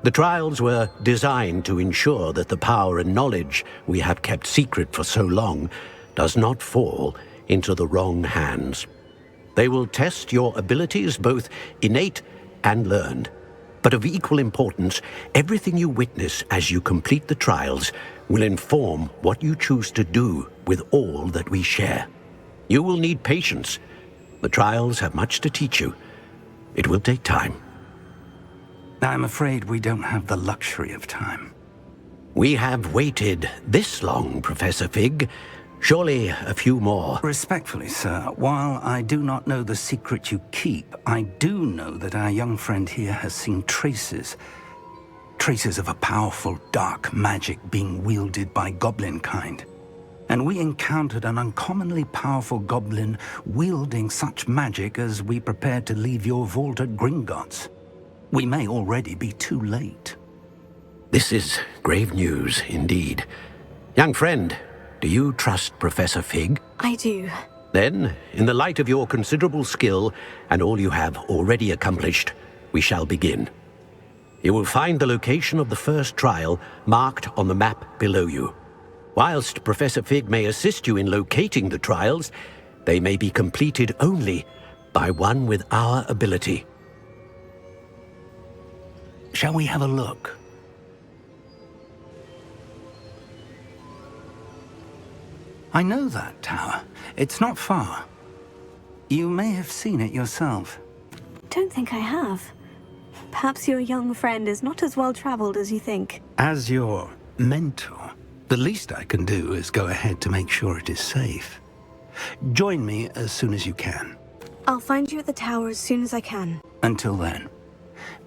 The trials were designed to ensure that the power and knowledge we have kept secret for so long does not fall into the wrong hands. They will test your abilities, both innate and learned. But of equal importance, everything you witness as you complete the trials will inform what you choose to do with all that we share. You will need patience. The trials have much to teach you. It will take time. I'm afraid we don't have the luxury of time. We have waited this long, Professor Fig. Surely a few more. Respectfully, sir, while I do not know the secret you keep, I do know that our young friend here has seen traces of a powerful dark magic being wielded by goblin kind. And we encountered an uncommonly powerful goblin wielding such magic as we prepared to leave your vault at Gringotts. We may already be too late. This is grave news indeed. Young friend, do you trust Professor Fig? I do. Then, in the light of your considerable skill and all you have already accomplished, we shall begin. You will find the location of the first trial marked on the map below you. Whilst Professor Fig may assist you in locating the trials, they may be completed only by one with our ability. Shall we have a look? I know that tower. It's not far. You may have seen it yourself. Don't think I have. Perhaps your young friend is not as well-traveled as you think. As your mentor, the least I can do is go ahead to make sure it is safe. Join me as soon as you can. I'll find you at the tower as soon as I can. Until then,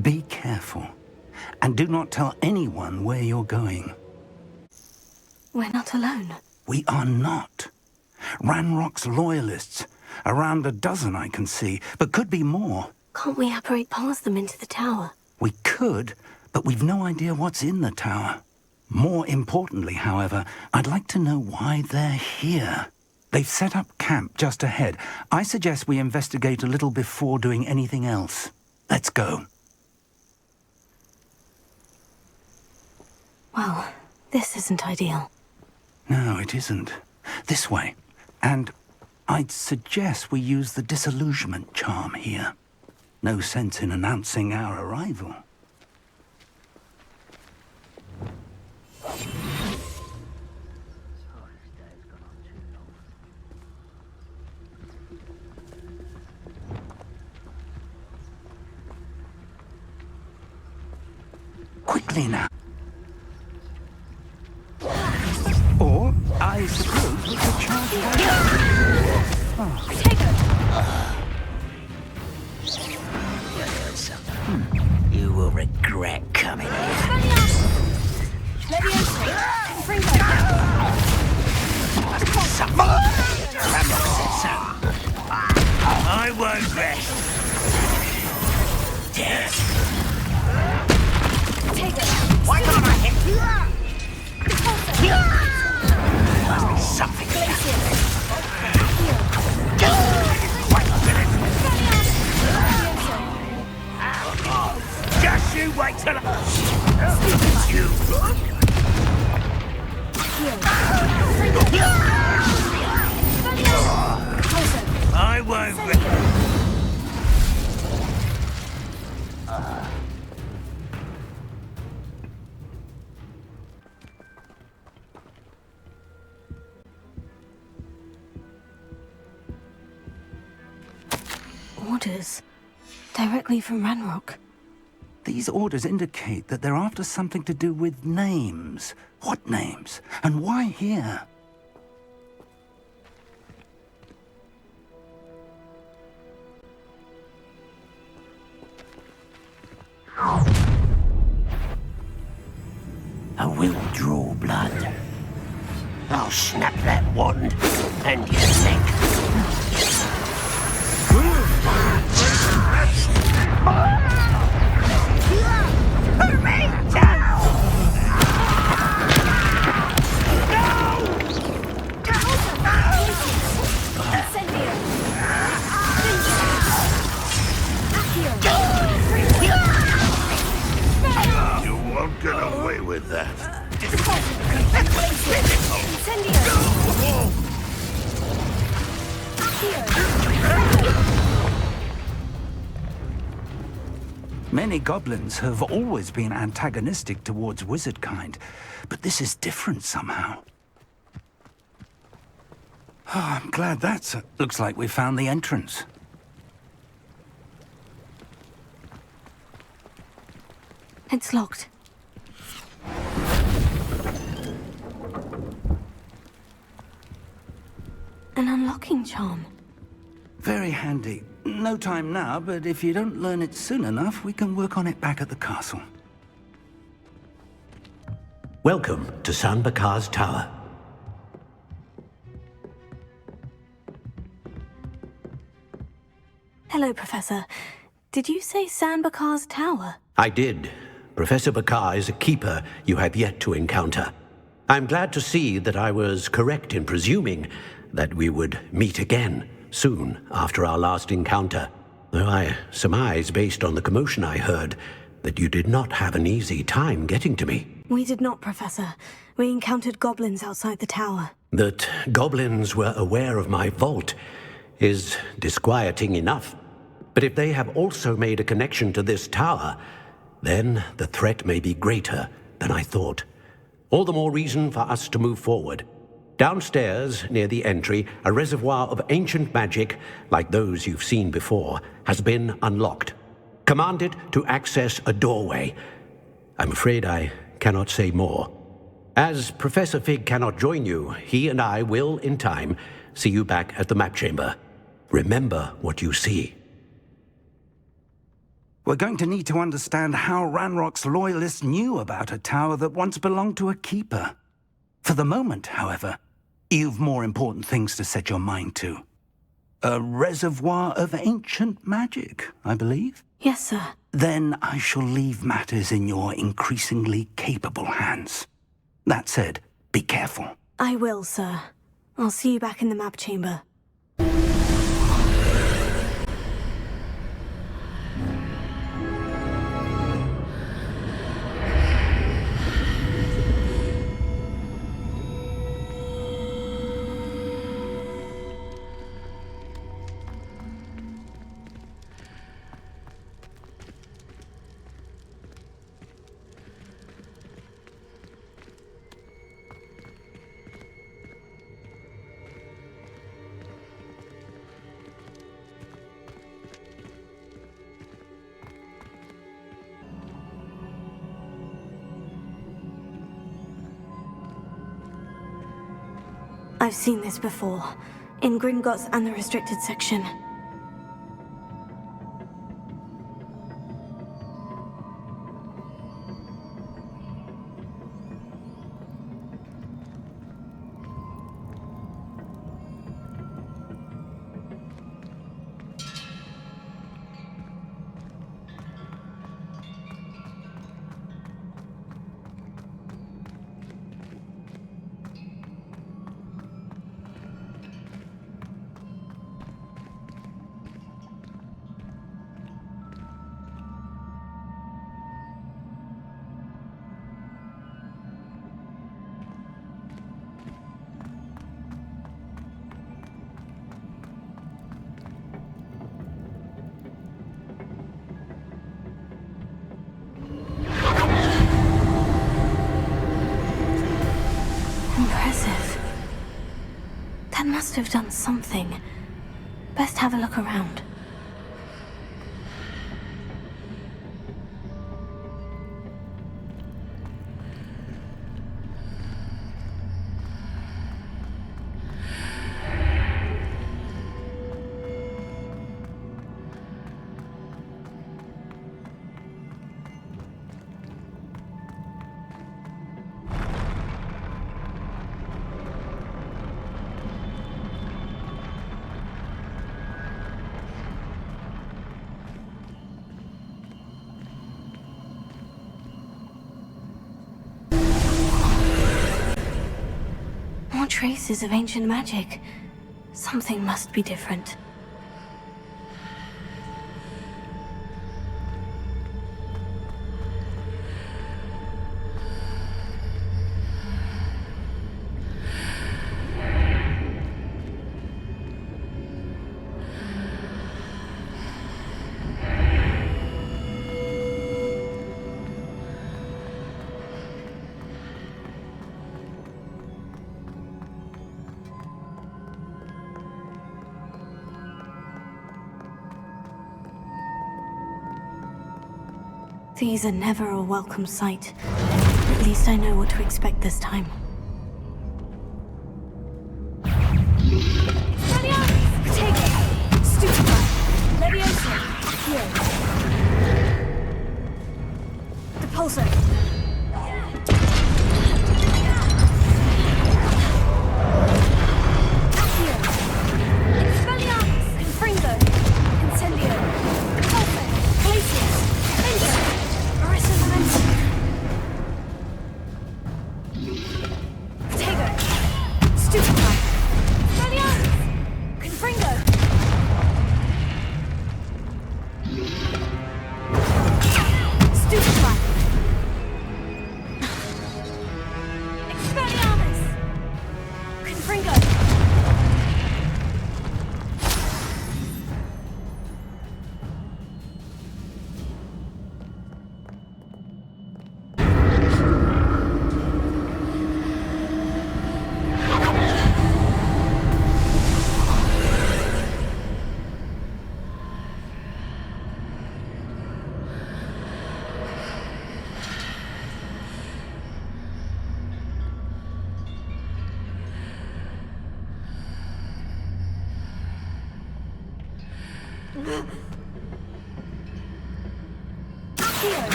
be careful, and do not tell anyone where you're going. We're not alone. We are not. Ranrock's loyalists. Around a dozen I can see, but could be more. Can't we apparate past them into the tower? We could, but we've no idea what's in the tower. More importantly, however, I'd like to know why they're here. They've set up camp just ahead. I suggest we investigate a little before doing anything else. Let's go. Well, this isn't ideal. No, it isn't. This way. And I'd suggest we use the disillusionment charm here. No sense in announcing our arrival. Quickly now. Or, I suppose we could charge Take her! You will regret coming here. I won't rest. Death. Take her! Why can't I hit you? Must be something here. Wait a minute. Just you wait till you. I won't. Orders. Directly from Ranrock. These orders indicate that they're after something to do with names. What names? And why here? I will draw blood. I'll snap that wand and your neck. Many goblins have always been antagonistic towards wizard kind, but this is different somehow. Oh, I'm glad that's it. Looks like we found the entrance. It's locked. An unlocking charm. Very handy. No time now, but if you don't learn it soon enough, we can work on it back at the castle. Welcome to San Bakar's Tower. Hello, Professor. Did you say San Bakar's Tower? I did. Professor Bakar is a keeper you have yet to encounter. I'm glad to see that I was correct in presuming that we would meet again soon after our last encounter, though I surmise, based on the commotion I heard, that you did not have an easy time getting to me. We did not, Professor. We encountered goblins outside the tower. That goblins were aware of my vault is disquieting enough. But if they have also made a connection to this tower, then the threat may be greater than I thought. All the more reason for us to move forward. Downstairs, near the entry, a reservoir of ancient magic, like those you've seen before, has been unlocked. Command it to access a doorway. I'm afraid I cannot say more. As Professor Fig cannot join you, he and I will, in time, see you back at the map chamber. Remember what you see. We're going to need to understand how Ranrock's loyalists knew about a tower that once belonged to a keeper. For the moment, however, you've more important things to set your mind to. A reservoir of ancient magic, I believe? Yes, sir. Then I shall leave matters in your increasingly capable hands. That said, be careful. I will, sir. I'll see you back in the map chamber. I've seen this before, in Gringotts and the restricted section. Impressive. That must have done something. Best have a look around. More traces of ancient magic. Something must be different. These are never a welcome sight. At least I know what to expect this time. Take it! Stupefy! Leviosa! Here. Depulso! Accio! Expelliarmus! Confringo! Incendio! Depulso! Glacius! Bingo! Marissa Momentum! Protego! Stupefy! Expelliarmus! Confringo! Stupefy! Expelliarmus! Confringo!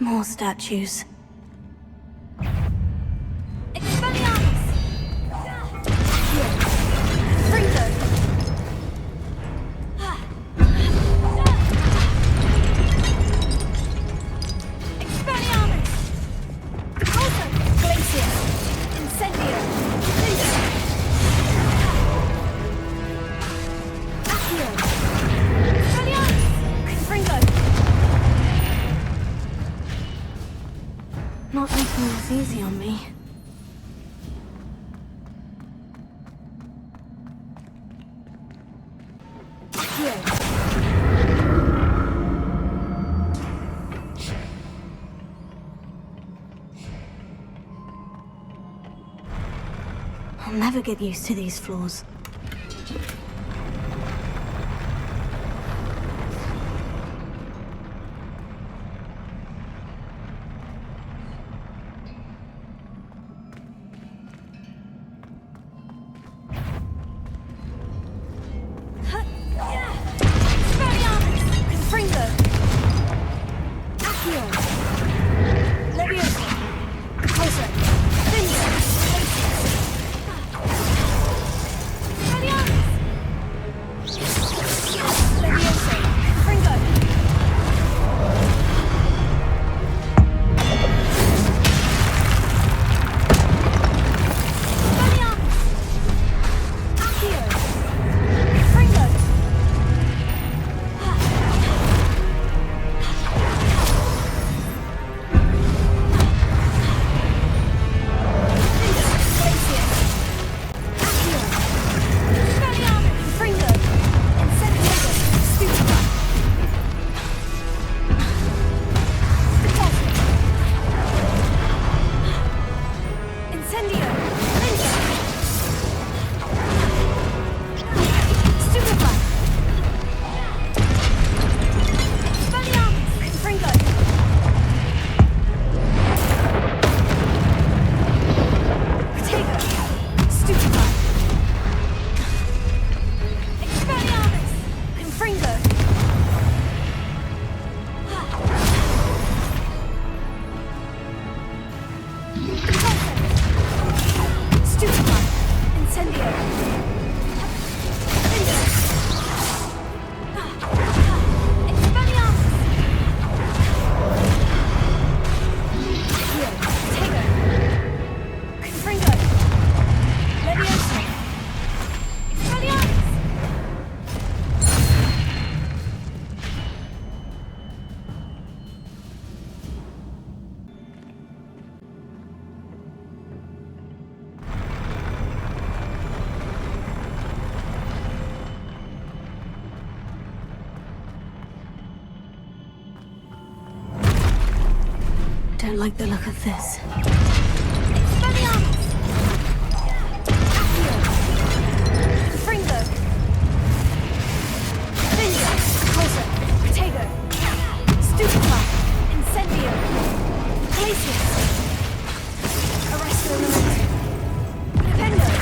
More statues. Expelliarmus! Here. Confringo! Expelliarmus! Depulso! Glacius! Incendio! Bingo! Accio! Expelliarmus! Confringo! Not making this easy on me. Accio! I'll never get used to these floors. Expelliarmus! Confringo! Accio! Leviosa! Depulso! Bingo! Glacius! Expelliarmus! Leviosa! Confringo! Expelliarmus! Accio! Confringo! Don't like the look of this. Expelliarmus! Glacius. Arresto Elemental. Defender.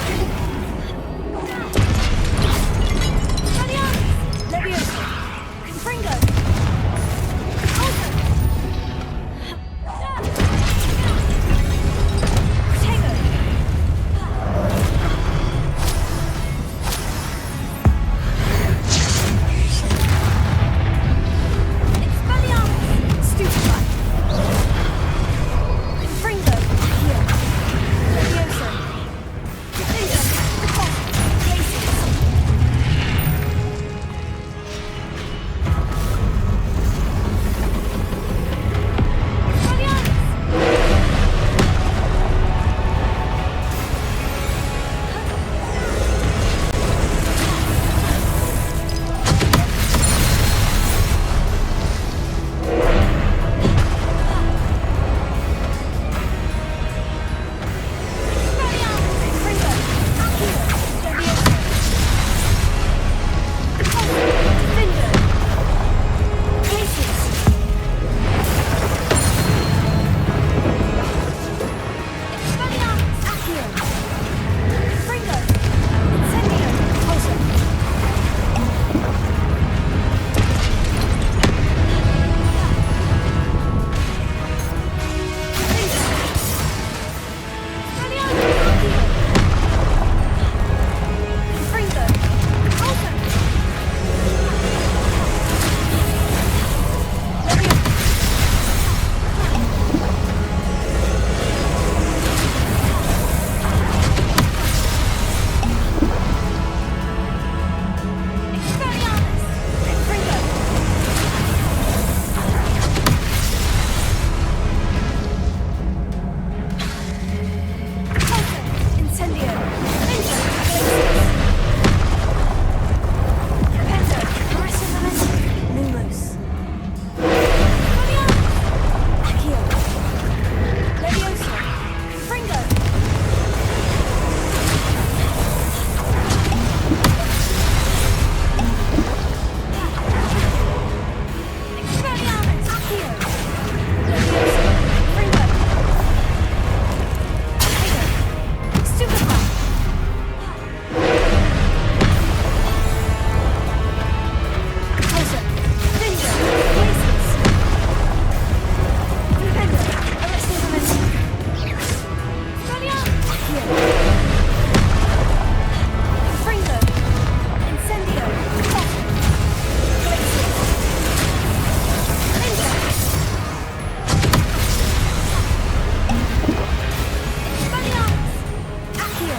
Expelliarmus. Leviosa. Confringo. Ultra. Protego. Expelliarmus. Stupefy. Confringo. Accio. Leviosa. Defender. Repulse. Glacius. Expelliarmus. Expelliarmus. Confringo. Accio. Leviosa. Repulse. Defender. Glacius. Expelliarmus. Accio. Confringo. Incendio. Repulse. Incendio. Repento. Arresto Elemental. Lumos. Accio. Leviosa. Confringo. Expelliarmus. Accio. Leviosa. Confringo. Protego. Stupefy. Repulsor. Defender. Glacius. Defender. Arresto Elemental. Expelliarmus. Accio. Confringo. Incendio. Repulsor. Glacius. Defender. Expelliarmus. Accio.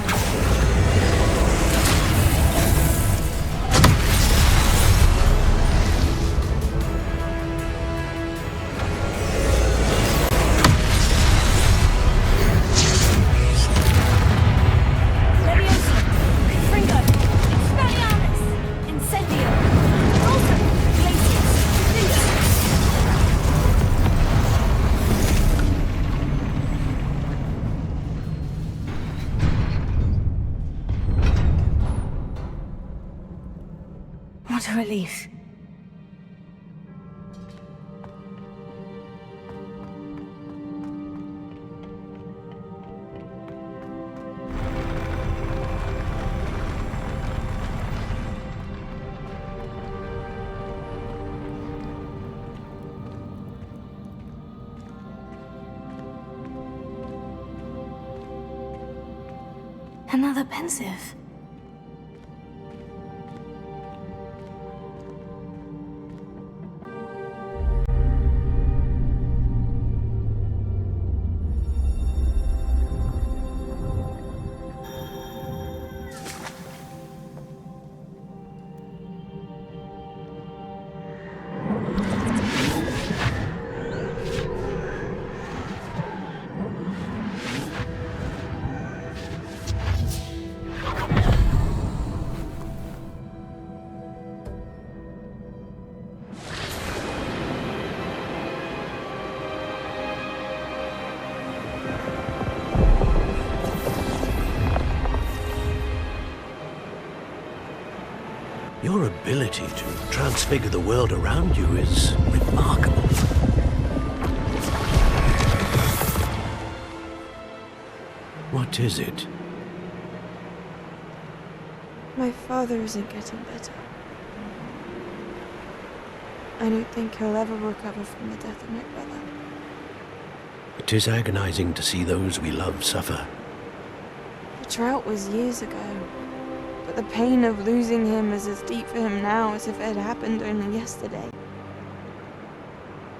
Leviosa. Confringo. Expelliarmus. Incendio. Repulsor. Glacius. Defender. What a relief. Another pensive. Your ability to transfigure the world around you is remarkable. What is it? My father isn't getting better. I don't think he'll ever recover from the death of my brother. It is agonizing to see those we love suffer. The drought was years ago, but the pain of losing him is as deep for him now as if it had happened only yesterday.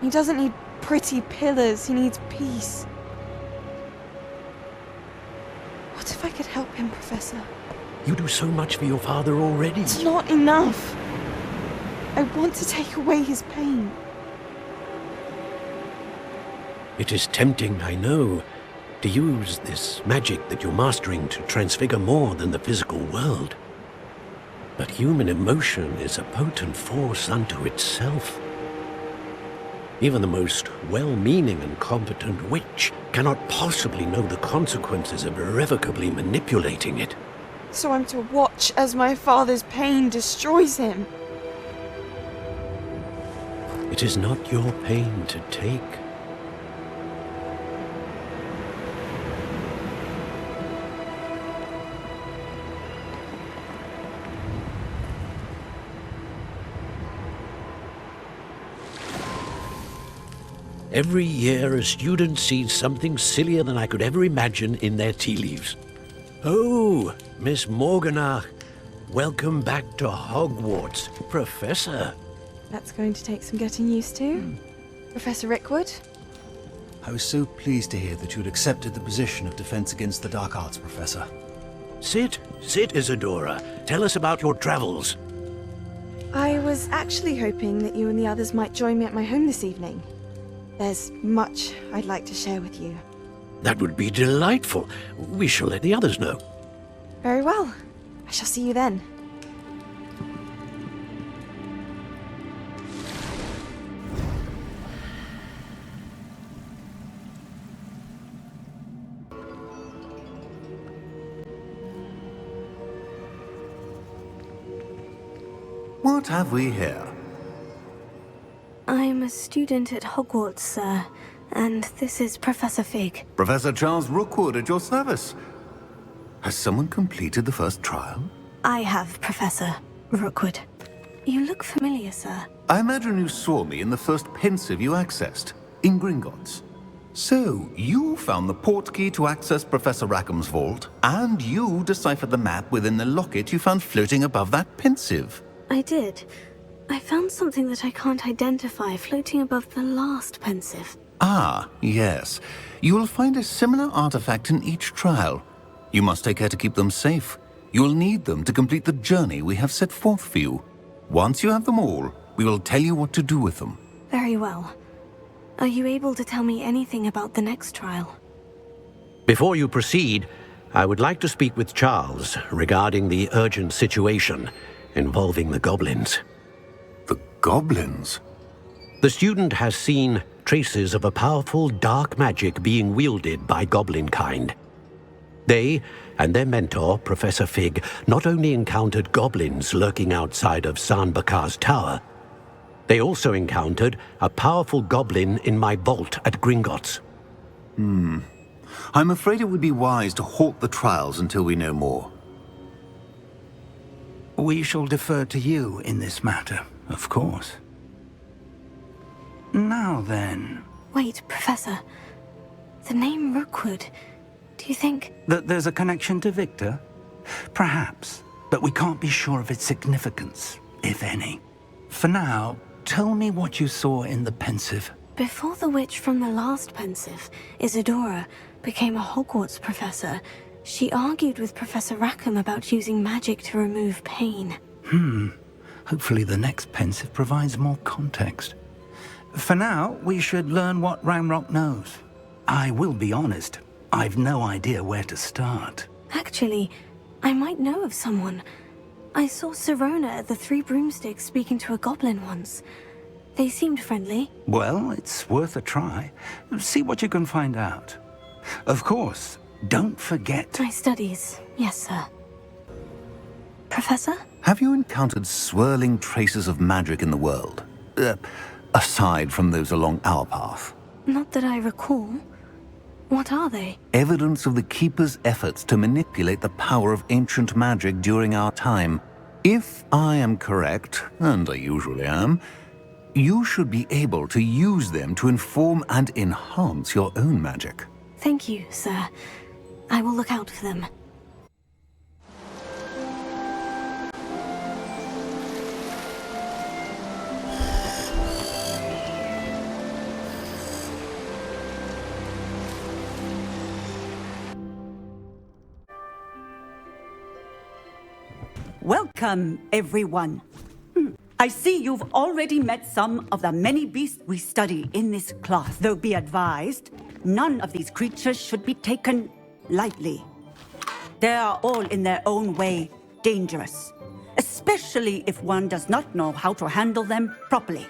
He doesn't need pretty pillars, he needs peace. What if I could help him, Professor? You do so much for your father already. It's not enough. I want to take away his pain. It is tempting, I know, to use this magic that you're mastering to transfigure more than the physical world. But human emotion is a potent force unto itself. Even the most well-meaning and competent witch cannot possibly know the consequences of irrevocably manipulating it. So I'm to watch as my father's pain destroys him. It is not your pain to take. Every year, a student sees something sillier than I could ever imagine in their tea leaves. Oh, Miss Morganach, welcome back to Hogwarts, Professor. That's going to take some getting used to. Professor Rickwood? I was so pleased to hear that you had accepted the position of Defense Against the Dark Arts, Professor. Sit, Isadora. Tell us about your travels. I was actually hoping that you and the others might join me at my home this evening. There's much I'd like to share with you. That would be delightful. We shall let the others know. Very well. I shall see you then. What have we here? I'm a student at Hogwarts, sir, and this is Professor Fig. Professor Charles Rookwood at your service. Has someone completed the first trial? I have, Professor Rookwood. You look familiar, sir. I imagine you saw me in the first pensive you accessed, in Gringotts. So, you found the portkey to access Professor Rackham's vault, and you deciphered the map within the locket you found floating above that pensive. I did. I found something that I can't identify floating above the last pensive. Ah, yes. You will find a similar artifact in each trial. You must take care to keep them safe. You will need them to complete the journey we have set forth for you. Once you have them all, we will tell you what to do with them. Very well. Are you able to tell me anything about the next trial? Before you proceed, I would like to speak with Charles regarding the urgent situation involving the goblins. The goblins? The student has seen traces of a powerful dark magic being wielded by goblin kind. They and their mentor, Professor Fig, not only encountered goblins lurking outside of Sanbakar's tower, they also encountered a powerful goblin in my vault at Gringotts. I'm afraid it would be wise to halt the trials until we know more. We shall defer to you in this matter, of course. Now then... Wait, Professor. The name Rookwood. Do you think... that there's a connection to Victor? Perhaps, but we can't be sure of its significance, if any. For now, tell me what you saw in the pensive. Before the witch from the last pensive, Isadora, became a Hogwarts professor, she argued with Professor Rackham about using magic to remove pain. Hopefully the next pensive provides more context. For now, we should learn what Ramrock knows. I will be honest, I've no idea where to start. Actually, I might know of someone. I saw Sirona at the Three Broomsticks speaking to a goblin once. They seemed friendly. Well, it's worth a try. See what you can find out. Of course, don't forget... My studies, yes, sir. Professor? Have you encountered swirling traces of magic in the world? Aside from those along our path? Not that I recall. What are they? Evidence of the Keeper's efforts to manipulate the power of ancient magic during our time. If I am correct, and I usually am, you should be able to use them to inform and enhance your own magic. Thank you, sir. I will look out for them. Welcome, everyone. I see you've already met some of the many beasts we study in this class. Though be advised, none of these creatures should be taken lightly. They are all in their own way dangerous, especially if one does not know how to handle them properly.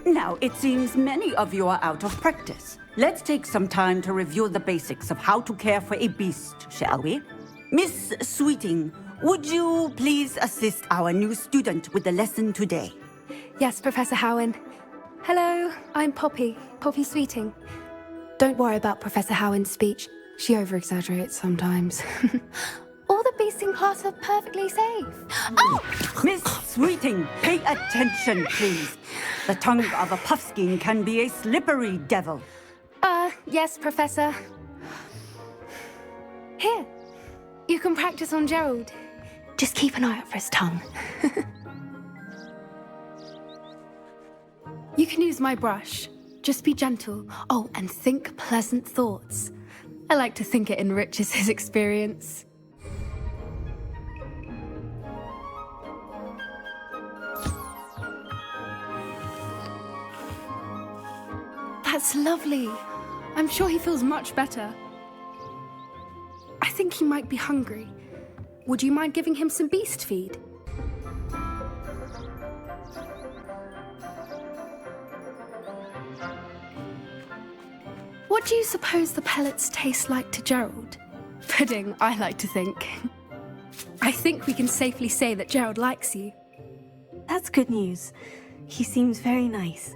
Now, it seems many of you are out of practice. Let's take some time to review the basics of how to care for a beast, shall we? Miss Sweeting, would you please assist our new student with the lesson today? Yes, Professor Howen. Hello, I'm Poppy Sweeting. Don't worry about Professor Howen's speech. She over-exaggerates sometimes. All the beasts in class are perfectly safe. Oh! Miss Sweeting, pay attention, please. The tongue of a puffskein can be a slippery devil. Yes, Professor. Here, you can practice on Gerald. Just keep an eye out for his tongue. You can use my brush. Just be gentle. Oh, and think pleasant thoughts. I like to think it enriches his experience. That's lovely. I'm sure he feels much better. I think he might be hungry. Would you mind giving him some beast feed? What do you suppose the pellets taste like to Gerald? Pudding, I like to think. I think we can safely say that Gerald likes you. That's good news. He seems very nice.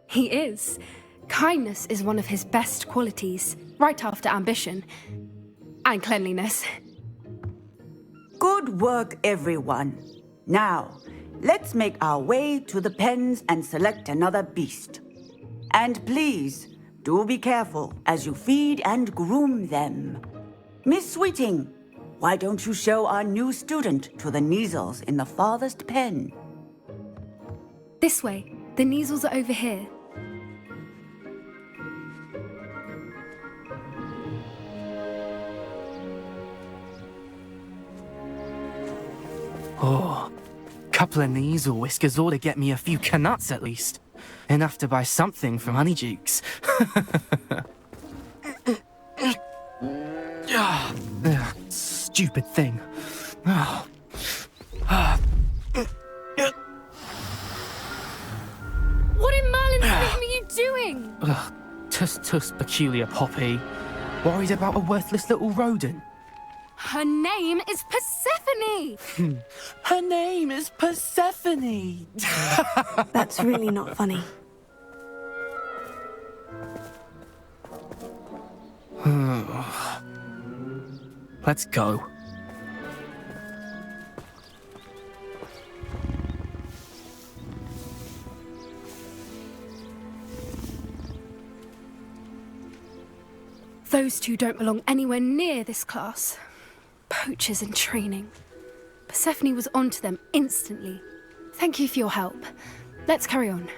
He is. Kindness is one of his best qualities, right after ambition. And cleanliness. Good work, everyone. Now, let's make our way to the pens and select another beast. And please, do be careful as you feed and groom them. Miss Sweeting, why don't you show our new student to the Kneazles in the farthest pen? This way. The Kneazles are over here. Oh, couple of Kneazle whiskers ought to get me a few canuts at least. Enough to buy something from Honeydukes. Stupid thing. What in Merlin's name are you doing? Tuss, peculiar Poppy. Worried about a worthless little rodent. Her name is Persephone! Her name is Persephone! That's really not funny. Let's go. Those two don't belong anywhere near this class. Poachers in training. Persephone was onto them instantly. Thank you for your help. Let's carry on.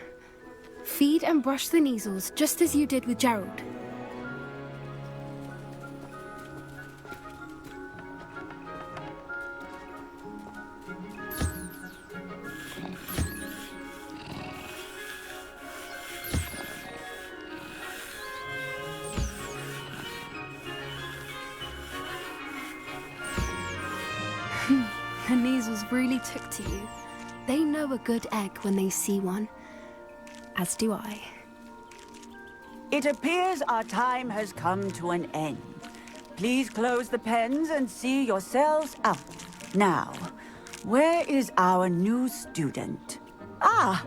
Feed and brush the Kneazles just as you did with Gerald. The Kneazles really took to you. They know a good egg when they see one. As do I. It appears our time has come to an end. Please close the pens and see yourselves out. Now, where is our new student? Ah,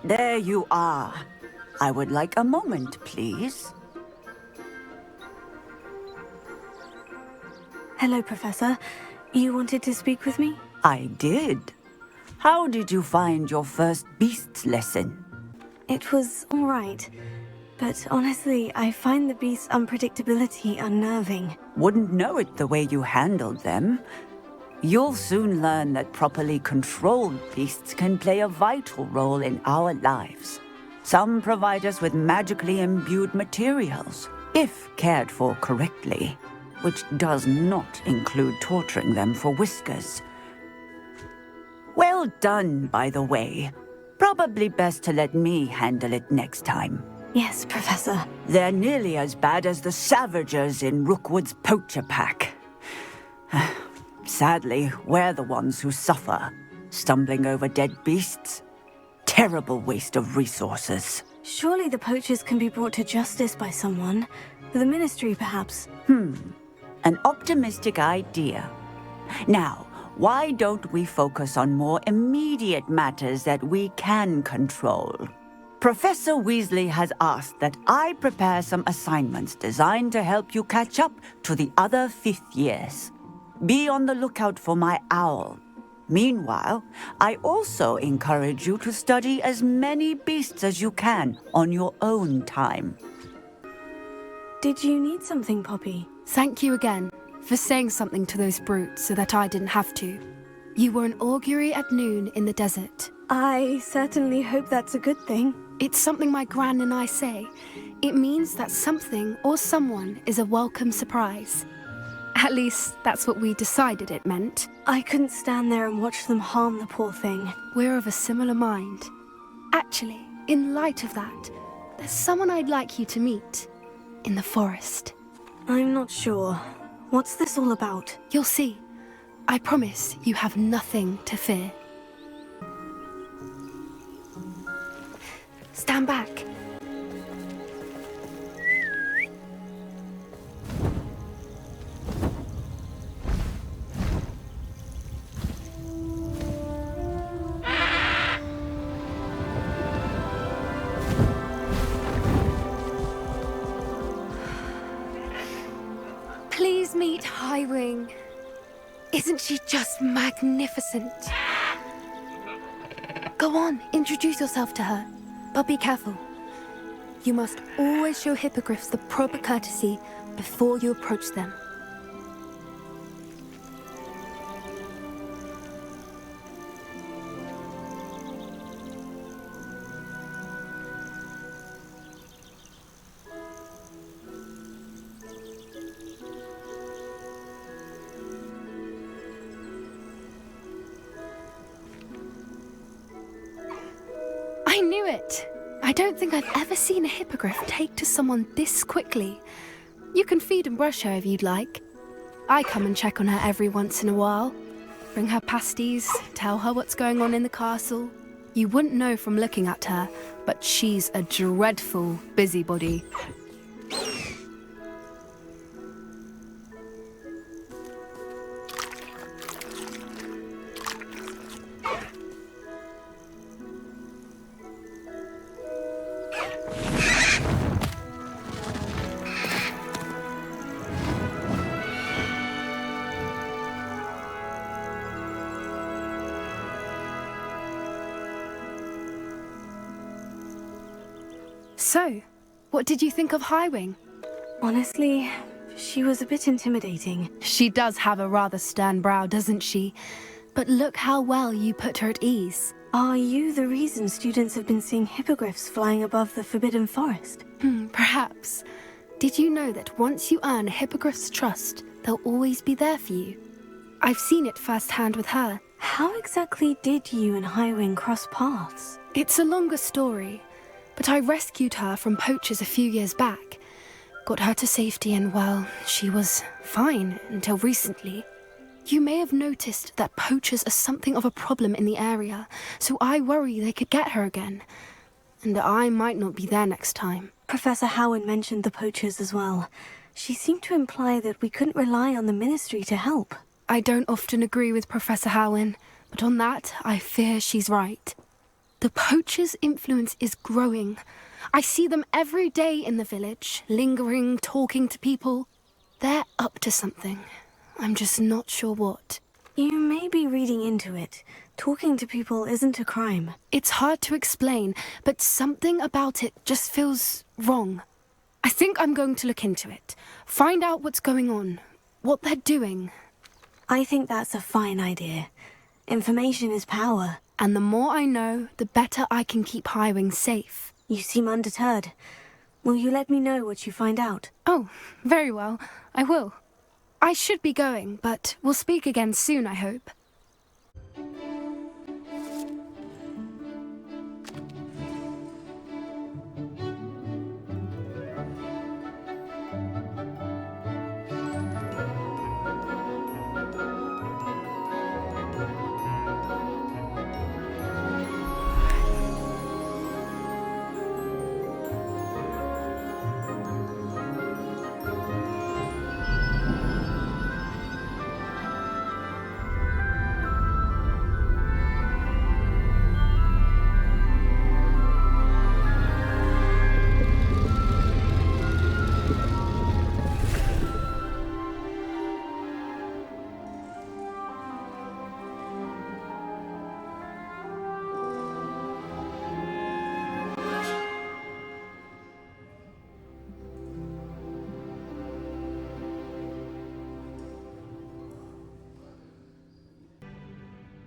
there you are. I would like a moment, please. Hello, Professor. You wanted to speak with me? I did. How did you find your first beasts lesson? It was all right. But honestly, I find the beast's unpredictability unnerving. Wouldn't know it the way you handled them. You'll soon learn that properly controlled beasts can play a vital role in our lives. Some provide us with magically imbued materials, if cared for correctly, which does not include torturing them for whiskers. Well done, by the way. Probably best to let me handle it next time. Yes, Professor. They're nearly as bad as the Savagers in Rookwood's poacher pack. Sadly, we're the ones who suffer, stumbling over dead beasts. Terrible waste of resources. Surely the poachers can be brought to justice by someone. The Ministry, perhaps. An optimistic idea. Now, why don't we focus on more immediate matters that we can control? Professor Weasley has asked that I prepare some assignments designed to help you catch up to the other 5th years. Be on the lookout for my owl. Meanwhile, I also encourage you to study as many beasts as you can on your own time. Did you need something, Poppy? Thank you again for saying something to those brutes so that I didn't have to. You were an augury at noon in the desert. I certainly hope that's a good thing. It's something my gran and I say. It means that something or someone is a welcome surprise. At least, that's what we decided it meant. I couldn't stand there and watch them harm the poor thing. We're of a similar mind. Actually, in light of that, there's someone I'd like you to meet. In the forest. I'm not sure. What's this all about? You'll see. I promise you have nothing to fear. Stand back. Please meet Highwing. Isn't she just magnificent? Go on, introduce yourself to her. But be careful. You must always show hippogriffs the proper courtesy before you approach them. I knew it! I don't think I've ever seen a hippogriff take to someone this quickly. You can feed and brush her if you'd like. I come and check on her every once in a while. Bring her pasties, tell her what's going on in the castle. You wouldn't know from looking at her, but she's a dreadful busybody. So, what did you think of Highwing? Honestly, she was a bit intimidating. She does have a rather stern brow, doesn't she? But look how well you put her at ease. Are you the reason students have been seeing hippogriffs flying above the Forbidden Forest? Perhaps. Did you know that once you earn a hippogriff's trust, they'll always be there for you? I've seen it firsthand with her. How exactly did you and Highwing cross paths? It's a longer story. But I rescued her from poachers a few years back. Got her to safety and, well, she was fine until recently. You may have noticed that poachers are something of a problem in the area, so I worry they could get her again. And I might not be there next time. Professor Howard mentioned the poachers as well. She seemed to imply that we couldn't rely on the Ministry to help. I don't often agree with Professor Howin, but on that, I fear she's right. The poachers' influence is growing. I see them every day in the village, lingering, talking to people. They're up to something. I'm just not sure what. You may be reading into it. Talking to people isn't a crime. It's hard to explain, but something about it just feels wrong. I think I'm going to look into it. Find out what's going on. What they're doing. I think that's a fine idea. Information is power. And the more I know, the better I can keep Highwing safe. You seem undeterred. Will you let me know what you find out? Oh, very well. I will. I should be going, but we'll speak again soon, I hope.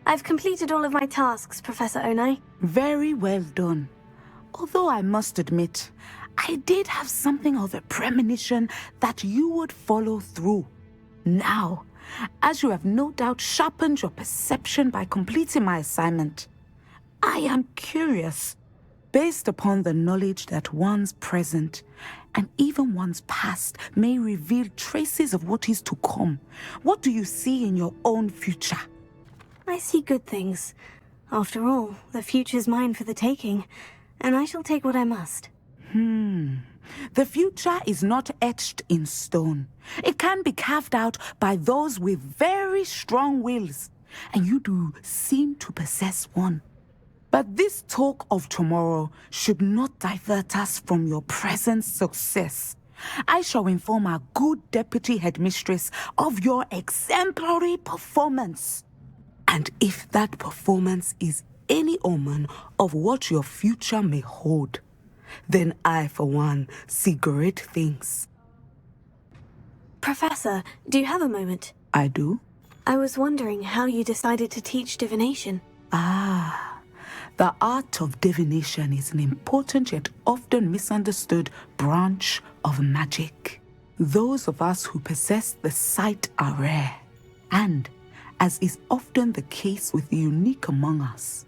I've completed all of my tasks, Professor Onai. Very well done. Although I must admit, I did have something of a premonition that you would follow through. Now, as you have no doubt sharpened your perception by completing my assignment, I am curious, based upon the knowledge that one's present and even one's past may reveal traces of what is to come. What do you see in your own future? I see good things. After all, the future's mine for the taking, and I shall take what I must. The future is not etched in stone. It can be carved out by those with very strong wills, and you do seem to possess one. But this talk of tomorrow should not divert us from your present success. I shall inform our good deputy headmistress of your exemplary performance. And if that performance is any omen of what your future may hold, then I, for one, see great things. Professor, do you have a moment? I do? I was wondering how you decided to teach divination. The art of divination is an important yet often misunderstood branch of magic. Those of us who possess the sight are rare, and as is often the case with the unique among us,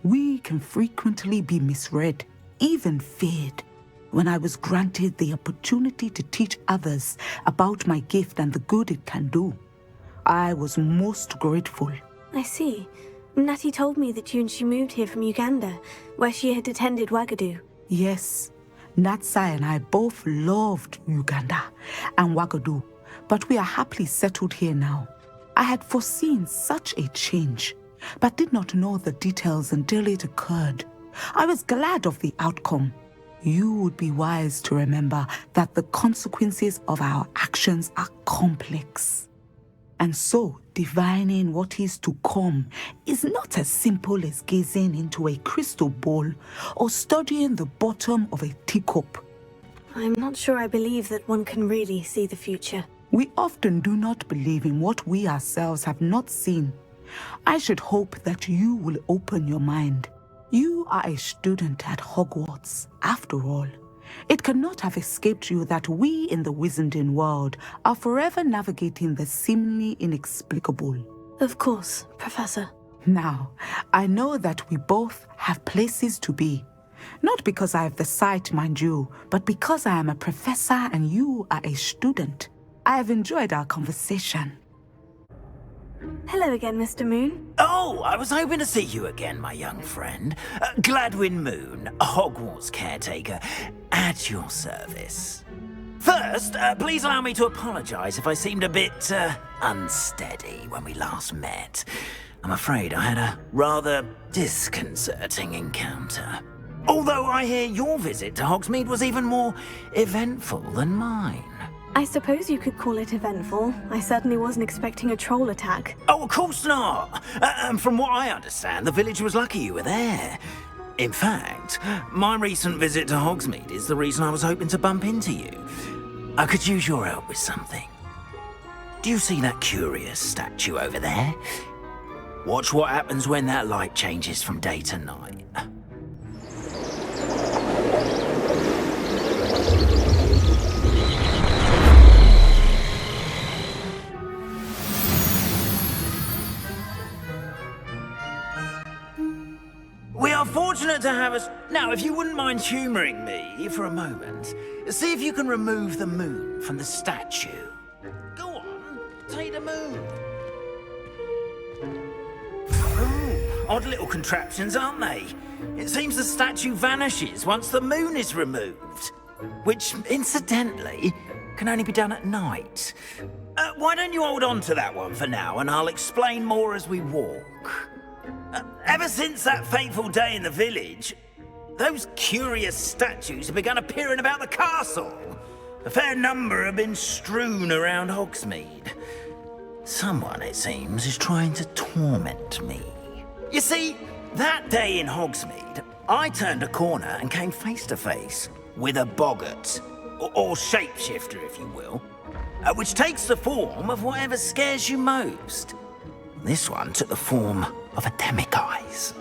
we can frequently be misread, even feared. When I was granted the opportunity to teach others about my gift and the good it can do, I was most grateful. I see. Natty told me that you and she moved here from Uganda, where she had attended Wagadu. Yes, Natsai and I both loved Uganda and Wagadu, but we are happily settled here now. I had foreseen such a change, but did not know the details until it occurred. I was glad of the outcome. You would be wise to remember that the consequences of our actions are complex. And so, divining what is to come is not as simple as gazing into a crystal ball or studying the bottom of a teacup. I'm not sure I believe that one can really see the future. We often do not believe in what we ourselves have not seen. I should hope that you will open your mind. You are a student at Hogwarts, after all. It cannot have escaped you that we in the Wizarding world are forever navigating the seemingly inexplicable. Of course, Professor. Now, I know that we both have places to be. Not because I have the sight, mind you, but because I am a professor and you are a student. I have enjoyed our conversation. Hello again, Mr. Moon. Oh, I was hoping to see you again, my young friend. Gladwin Moon, Hogwarts caretaker, at your service. First, please allow me to apologize if I seemed a bit, unsteady when we last met. I'm afraid I had a rather disconcerting encounter. Although I hear your visit to Hogsmeade was even more eventful than mine. I suppose you could call it eventful. I certainly wasn't expecting a troll attack. Oh, of course not. And from what I understand, the village was lucky you were there. In fact, my recent visit to Hogsmeade is the reason I was hoping to bump into you. I could use your help with something. Do you see that curious statue over there? Watch what happens when that light changes from day to night. We are fortunate to have us... Now, if you wouldn't mind humouring me for a moment, see if you can remove the moon from the statue. Go on, take the moon. Ooh, odd little contraptions, aren't they? It seems the statue vanishes once the moon is removed. Which, incidentally, can only be done at night. Why don't you hold on to that one for now, and I'll explain more as we walk. Ever since that fateful day in the village, those curious statues have begun appearing about the castle. A fair number have been strewn around Hogsmeade. Someone, it seems, is trying to torment me. You see, that day in Hogsmeade, I turned a corner and came face to face with a boggart, or shapeshifter, if you will, which takes the form of whatever scares you most. This one took the form of a demiguise.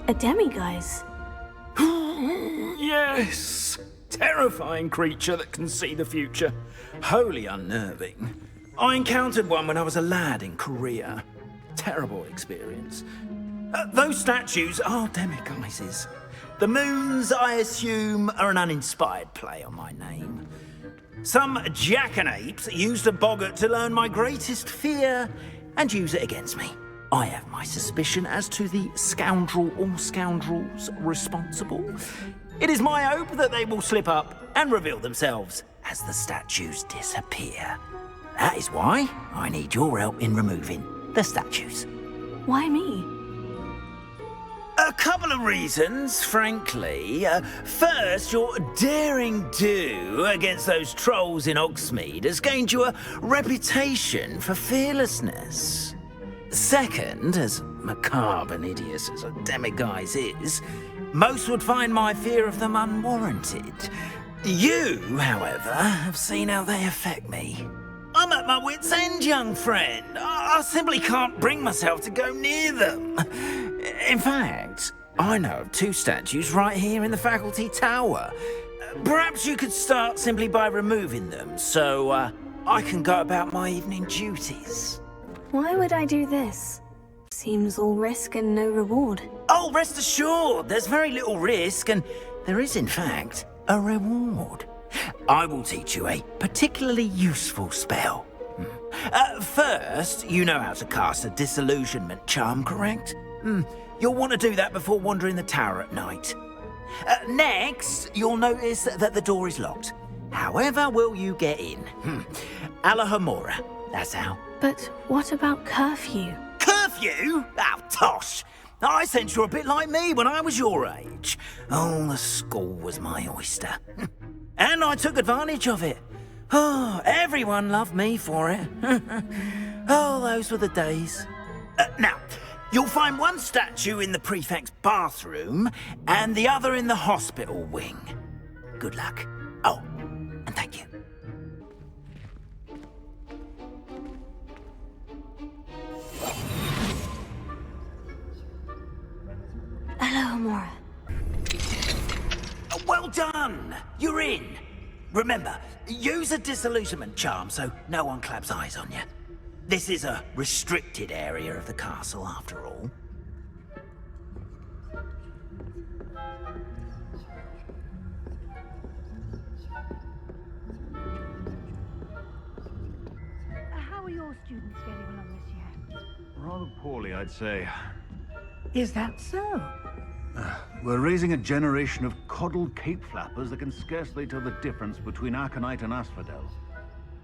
A demiguise? Yes! Terrifying creature that can see the future. Wholly unnerving. I encountered one when I was a lad in Korea. Terrible experience. Those statues are demiguises. The moons, I assume, are an uninspired play on my name. Some jackanapes used a boggart to learn my greatest fear and use it against me. I have my suspicion as to the scoundrel or scoundrels responsible. It is my hope that they will slip up and reveal themselves as the statues disappear. That is why I need your help in removing the statues. Why me? A couple of reasons, frankly. First, your daring do against those trolls in Hogsmeade has gained you a reputation for fearlessness. Second, as macabre and hideous as a demiguise is, most would find my fear of them unwarranted. You, however, have seen how they affect me. I'm at my wit's end, young friend. I simply can't bring myself to go near them. In fact, I know of two statues right here in the faculty tower. Perhaps you could start simply by removing them, so I can go about my evening duties. Why would I do this? Seems all risk and no reward. Oh, rest assured, there's very little risk, and there is, in fact, a reward. I will teach you a particularly useful spell. First, you know how to cast a disillusionment charm, correct? You'll want to do that before wandering the tower at night. Next, you'll notice that the door is locked. However will you get in? Alahomora, that's how. But what about curfew? Curfew? Oh, tosh! I sense you're a bit like me when I was your age. Oh, the school was my oyster. And I took advantage of it. Oh, everyone loved me for it. Oh, those were the days. Now, you'll find one statue in the prefect's bathroom and the other in the hospital wing. Good luck. Oh, and thank you. Hello, Amora. Well done! You're in. Remember, use a disillusionment charm so no one claps eyes on you. This is a restricted area of the castle, after all. How are your students getting along this year? Rather poorly, I'd say. Is that so? We're raising a generation of coddled cape flappers that can scarcely tell the difference between aconite and asphodel.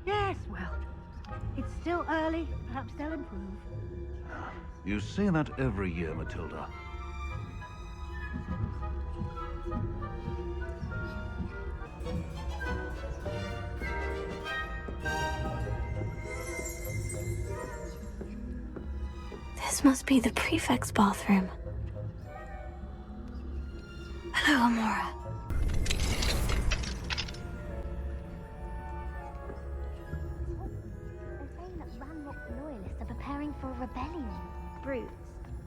Yes, well, it's still early. Perhaps they'll improve. You say that every year, Matilda. This must be the prefect's bathroom. Hello, Amora. Loyalists are preparing for a rebellion. Brutes,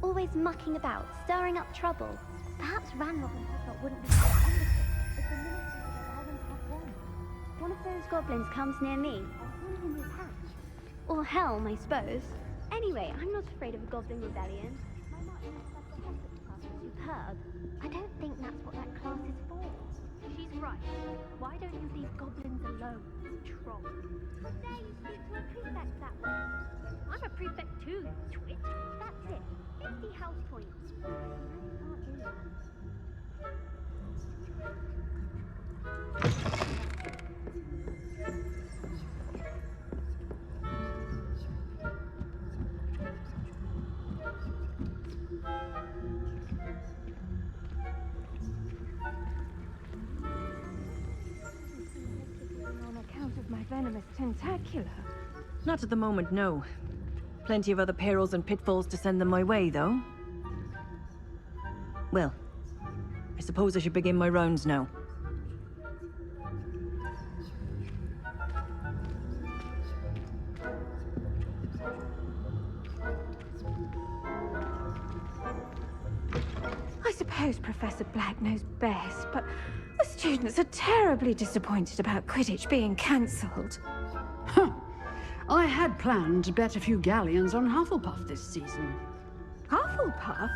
always mucking about, stirring up trouble. Perhaps Ranrock and Hogwarts wouldn't be so understood if the ministry would allow them to have one. One of those goblins comes near me, I'll pull him in his hatch. Or Helm, I suppose. Anyway, I'm not afraid of a goblin rebellion. My Martin class is superb. I don't think that's what that class is for. She's right. Why don't you leave goblins alone, troll? How dare you speak to a prefect that way? I'm a prefect too, you twit. That's it. 50 house points. You can't do that. On account of my venomous tentacula? Not at the moment, no. Plenty of other perils and pitfalls to send them my way, though. Well, I suppose I should begin my rounds now. I suppose Professor Black knows best, but the students are terribly disappointed about Quidditch being cancelled. Huh. I had planned to bet a few galleons on Hufflepuff this season. Hufflepuff?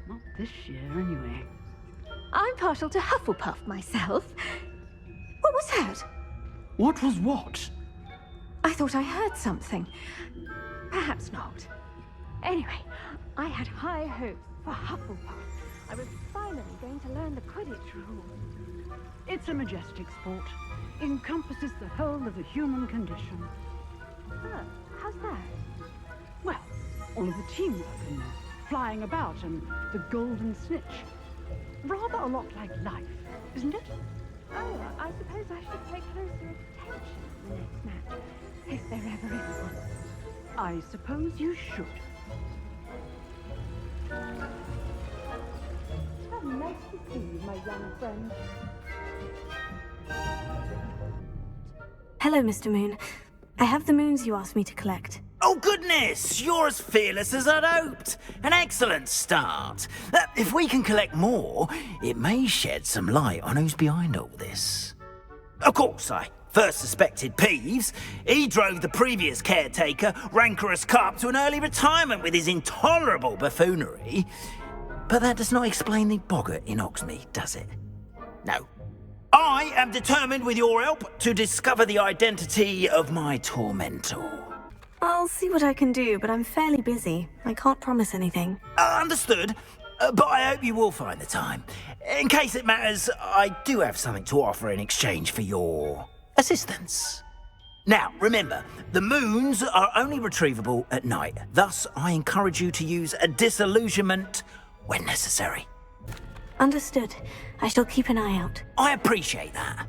Not this year, anyway. I'm partial to Hufflepuff myself. What was that? What was what? I thought I heard something. Perhaps not. Anyway, I had high hopes for Hufflepuff. I was finally going to learn the Quidditch rules. It's a majestic sport. Encompasses the whole of the human condition. Oh, how's that? Well, all of the teamwork and flying about and the golden snitch. Rather a lot like life, isn't it? Oh, I suppose I should pay closer attention to the next match, if there ever is one. I suppose you should. How nice to see you, my young friend. Hello, Mr. Moon. I have the moons you asked me to collect. Oh, goodness! You're as fearless as I'd hoped. An excellent start. If we can collect more, it may shed some light on who's behind all this. Of course, I first suspected Peeves. He drove the previous caretaker, Rancorous Carp, to an early retirement with his intolerable buffoonery. But that does not explain the boggart in Hogsmeade, does it? No. I am determined, with your help, to discover the identity of my tormentor. I'll see what I can do, but I'm fairly busy. I can't promise anything. Understood, but I hope you will find the time. In case it matters, I do have something to offer in exchange for your assistance. Now, remember, the moons are only retrievable at night. Thus, I encourage you to use a disillusionment when necessary. Understood. I shall keep an eye out. I appreciate that.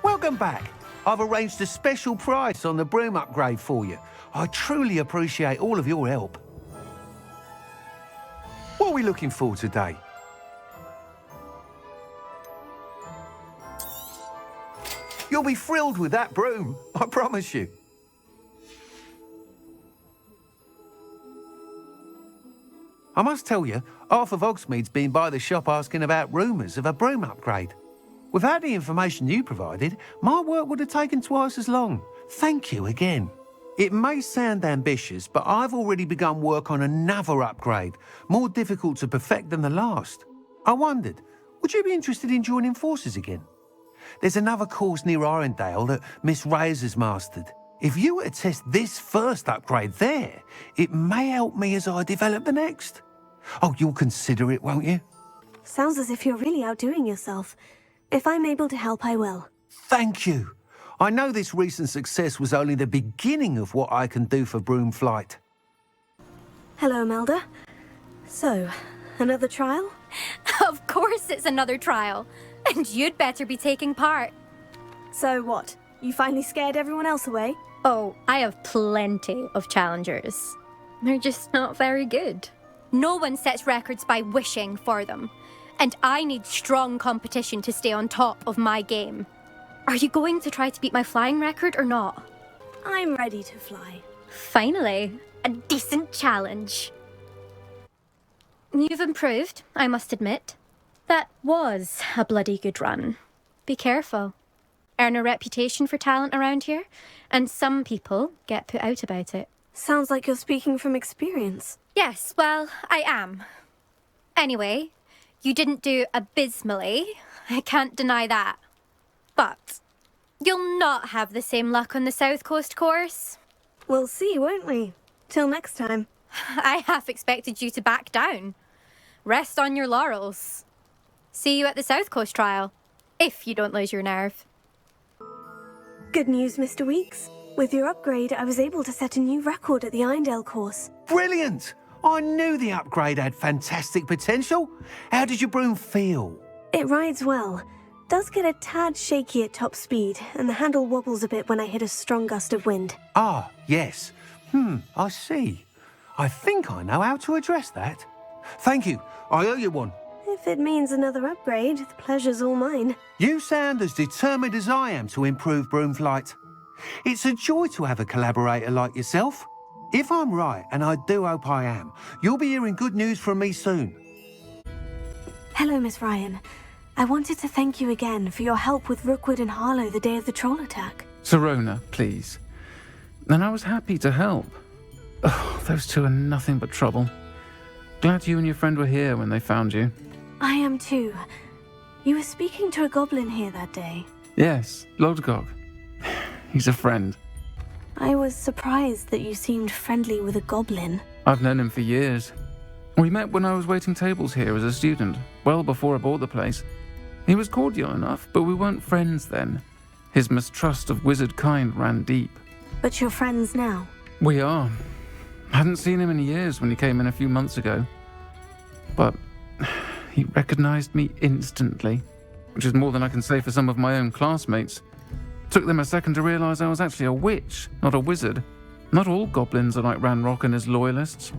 Welcome back. I've arranged a special price on the broom upgrade for you. I truly appreciate all of your help. What are we looking for today? You'll be thrilled with that broom, I promise you. I must tell you, half of Hogsmeade's been by the shop asking about rumours of a broom upgrade. Without the information you provided, my work would have taken twice as long. Thank you again. It may sound ambitious, but I've already begun work on another upgrade, more difficult to perfect than the last. I wondered, would you be interested in joining forces again? There's another course near Arendelle that Miss Reyes has mastered. If you were to test this first upgrade there, it may help me as I develop the next. Oh, you'll consider it, won't you? Sounds as if you're really outdoing yourself. If I'm able to help, I will. Thank you. I know this recent success was only the beginning of what I can do for Broomflight. Hello, Melda. So, another trial? Of course it's another trial. And you'd better be taking part. So what? You finally scared everyone else away? Oh, I have plenty of challengers. They're just not very good. No one sets records by wishing for them. And I need strong competition to stay on top of my game. Are you going to try to beat my flying record or not? I'm ready to fly. Finally, a decent challenge. You've improved, I must admit. That was a bloody good run. Be careful. Earn a reputation for talent around here, and some people get put out about it. Sounds like you're speaking from experience. Yes, well, I am. Anyway, you didn't do abysmally. I can't deny that. But you'll not have the same luck on the South Coast course. We'll see, won't we? Till next time. I half expected you to back down. Rest on your laurels. See you at the South Coast trial, if you don't lose your nerve. Good news, Mr. Weeks. With your upgrade, I was able to set a new record at the Irondale course. Brilliant! I knew the upgrade had fantastic potential. How did your broom feel? It rides well. Does get a tad shaky at top speed, and the handle wobbles a bit when I hit a strong gust of wind. Ah, yes. I see. I think I know how to address that. Thank you. I owe you one. If it means another upgrade, the pleasure's all mine. You sound as determined as I am to improve broom flight. It's a joy to have a collaborator like yourself. If I'm right, and I do hope I am, you'll be hearing good news from me soon. Hello, Miss Ryan. I wanted to thank you again for your help with Rookwood and Harlow the day of the troll attack. Sirona, please. And I was happy to help. Oh, those two are nothing but trouble. Glad you and your friend were here when they found you. I am too. You were speaking to a goblin here that day. Yes, Lodgok. He's a friend. I was surprised that you seemed friendly with a goblin. I've known him for years. We met when I was waiting tables here as a student, well before I bought the place. He was cordial enough, but we weren't friends then. His mistrust of wizard kind ran deep. But you're friends now? We are. Hadn't seen him in years when he came in a few months ago. But he recognized me instantly, which is more than I can say for some of my own classmates. Took them a second to realize I was actually a witch, not a wizard. Not all goblins are like Ranrock and his loyalists.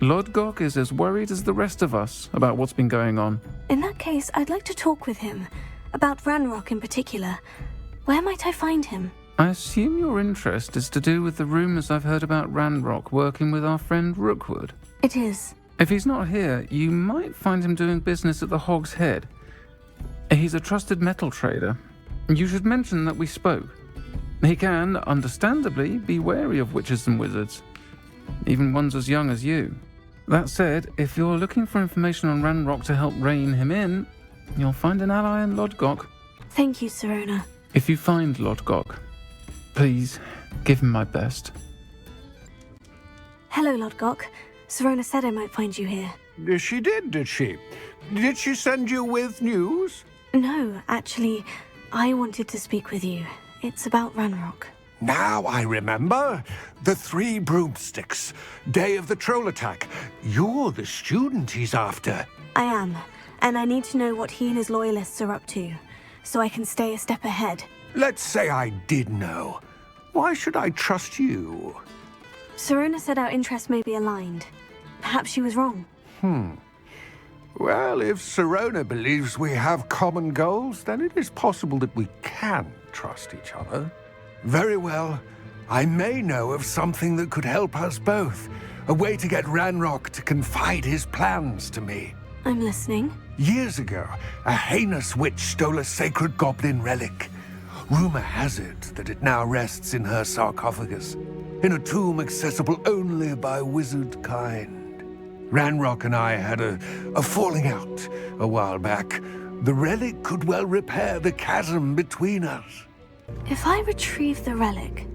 Lodgok is as worried as the rest of us about what's been going on. In that case, I'd like to talk with him. About Ranrock in particular. Where might I find him? I assume your interest is to do with the rumors I've heard about Ranrock working with our friend Rookwood. It is. If he's not here, you might find him doing business at the Hog's Head. He's a trusted metal trader. You should mention that we spoke. He can, understandably, be wary of witches and wizards, even ones as young as you. That said, if you're looking for information on Ranrock to help rein him in, you'll find an ally in Lodgok. Thank you, Sirona. If you find Lodgok, please give him my best. Hello, Lodgok. Sirona said I might find you here. She did she? Did she send you with news? No, actually, I wanted to speak with you. It's about Ranrock. Now I remember. The 3 broomsticks. Day of the troll attack. You're the student he's after. I am, and I need to know what he and his loyalists are up to, so I can stay a step ahead. Let's say I did know. Why should I trust you? Sirona said our interests may be aligned. Perhaps she was wrong. Well, if Sirona believes we have common goals, then it is possible that we can trust each other. Very well. I may know of something that could help us both. A way to get Ranrock to confide his plans to me. I'm listening. Years ago, a heinous witch stole a sacred goblin relic. Rumor has it that it now rests in her sarcophagus, in a tomb accessible only by wizard kind. Ranrock and I had a falling out a while back. The relic could well repair the chasm between us. If I retrieve the relic,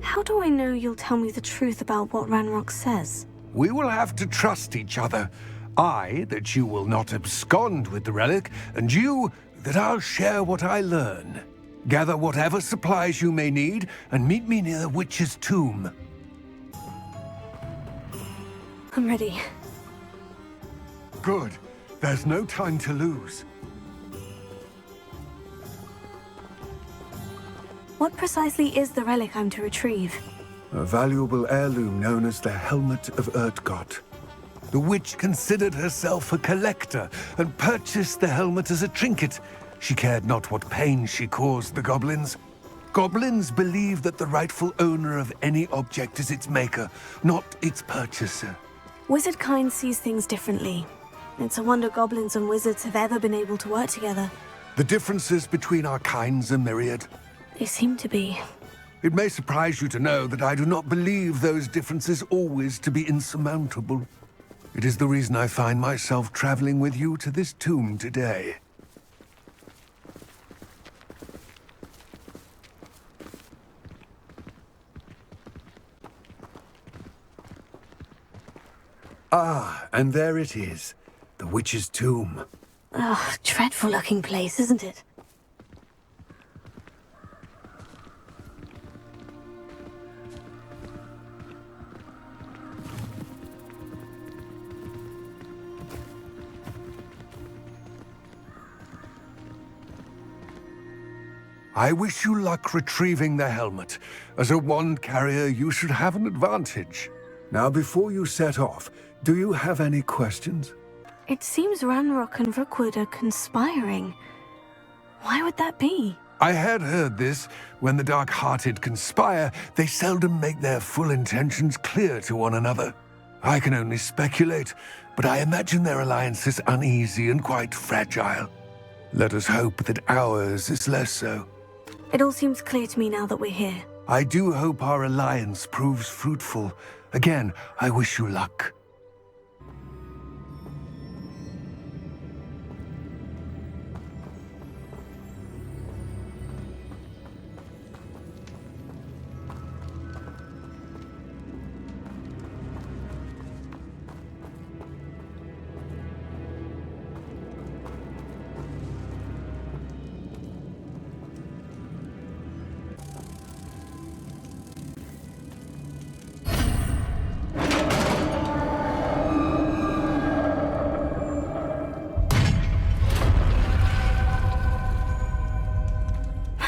how do I know you'll tell me the truth about what Ranrock says? We will have to trust each other. I, that you will not abscond with the relic, and you, that I'll share what I learn. Gather whatever supplies you may need, and meet me near the witch's tomb. I'm ready. Good. There's no time to lose. What precisely is the relic I'm to retrieve? A valuable heirloom known as the Helmet of Urtgott. The witch considered herself a collector and purchased the helmet as a trinket. She cared not what pain she caused the goblins. Goblins believe that the rightful owner of any object is its maker, not its purchaser. Wizard kind sees things differently. It's a wonder goblins and wizards have ever been able to work together. The differences between our kinds are myriad. They seem to be. It may surprise you to know that I do not believe those differences always to be insurmountable. It is the reason I find myself traveling with you to this tomb today. Ah, and there it is. The witch's tomb. Oh, dreadful looking place, isn't it? I wish you luck retrieving the helmet. As a wand carrier, you should have an advantage. Now, before you set off, do you have any questions? It seems Ranrock and Rookwood are conspiring. Why would that be? I had heard this. When the dark-hearted conspire, they seldom make their full intentions clear to one another. I can only speculate, but I imagine their alliance is uneasy and quite fragile. Let us hope that ours is less so. It all seems clear to me now that we're here. I do hope our alliance proves fruitful. Again, I wish you luck.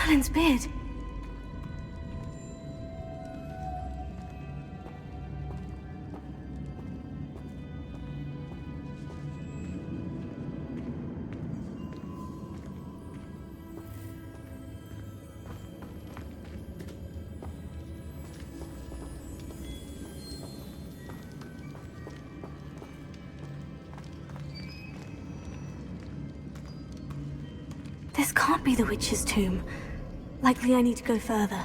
Merlin's beard. This can't be the witch's tomb. Likely I need to go further.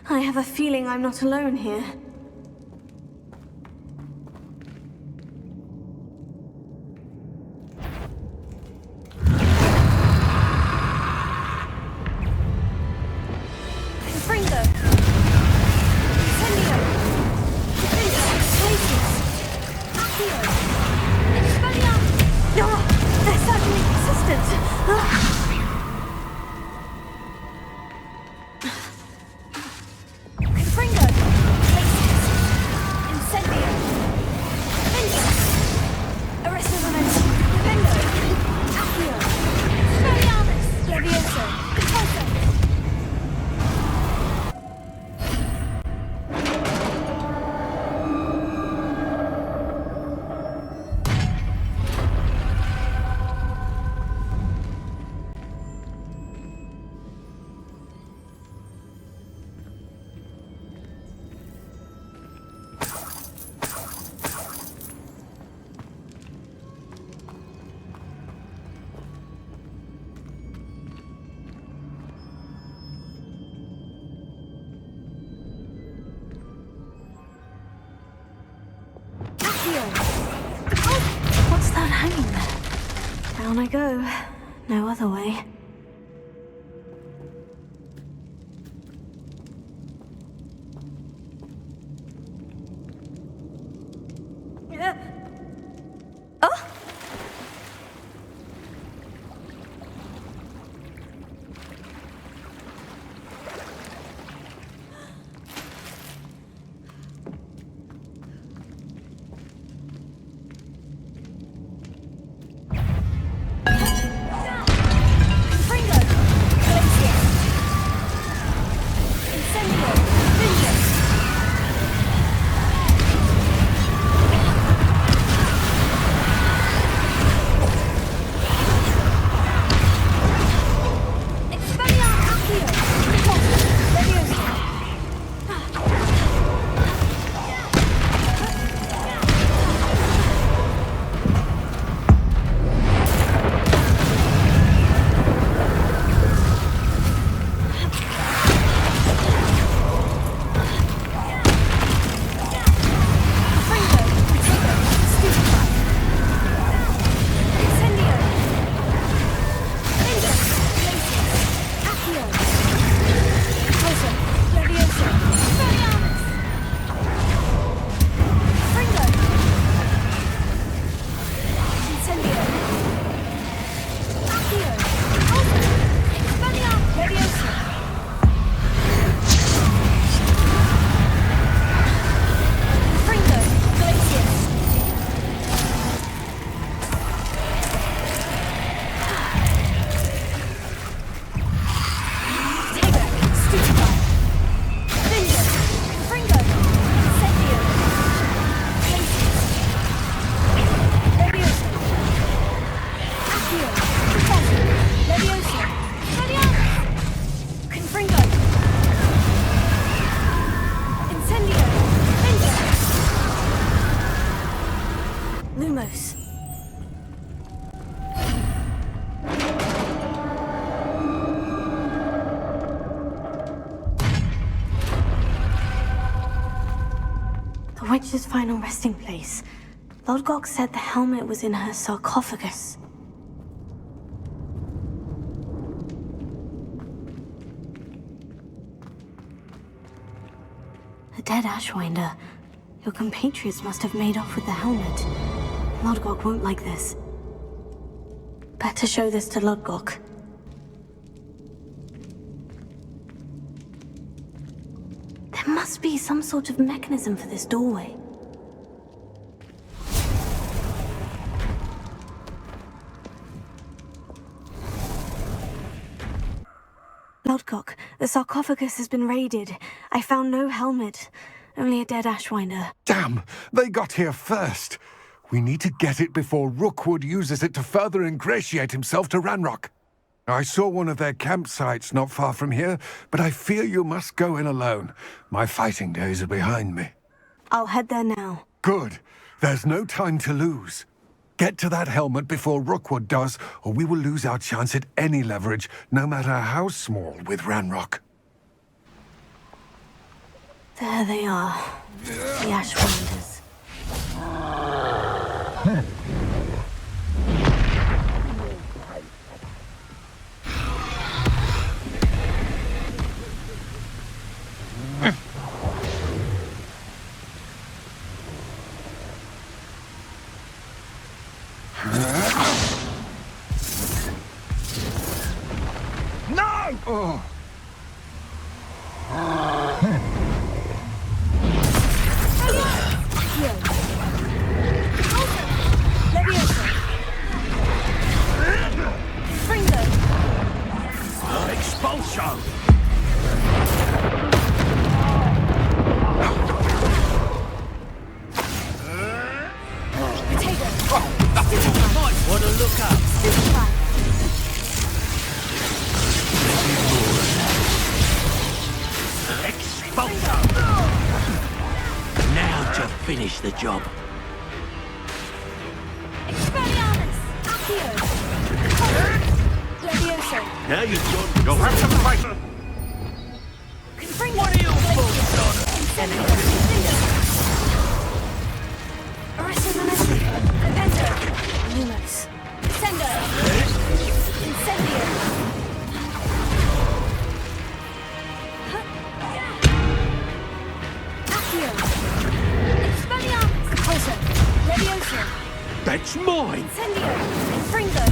I have a feeling I'm not alone here. What's that hanging there? Down I go. No other way. witch's final resting place. Lodgok said the helmet was in her sarcophagus. A dead Ashwinder. Your compatriots must have made off with the helmet. Lodgok won't like this. Better show this to Lodgok. There must be some sort of mechanism for this doorway. Lodgok, the sarcophagus has been raided. I found no helmet, only a dead Ashwinder. Damn! They got here first. We need to get it before Rookwood uses it to further ingratiate himself to Ranrock. I saw one of their campsites not far from here, but I fear you must go in alone. My fighting days are behind me. I'll head there now. Good. There's no time to lose. Get to that helmet before Rookwood does, or we will lose our chance at any leverage, no matter how small, with Ranrock. There they are. The Ashwinders. No! Oh. Expulsion! Might want to look up. Expulsion! Now to finish the job. Expelliarmus! Accio! Levioso! Now you've done. You'll have to fight them. What are you fools on? Arrested Momentum. Defender! Lumos. Descendo! Incendio! Accio! Expelliarmus! Repulsor! Levioso! That's mine! Incendio! Fringo!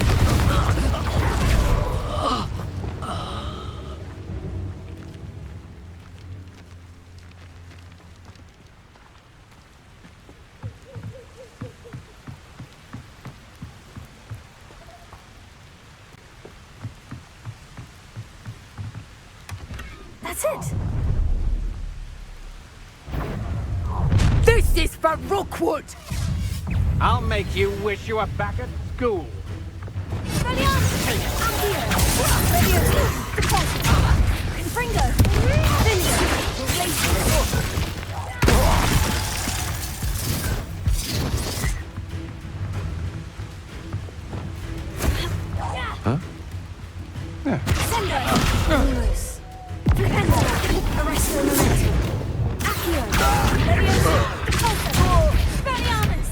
That's it! This is for Rookwood! I'll make you wish you were back at school. Expelliarmus! Accio! Levioso! Repulsor! Fringo! Incendio! Huh? Yeah. Descendo! Lumos! Defender! Arresto Momentum! Accio! Levioso! Repulsor! Expelliarmus!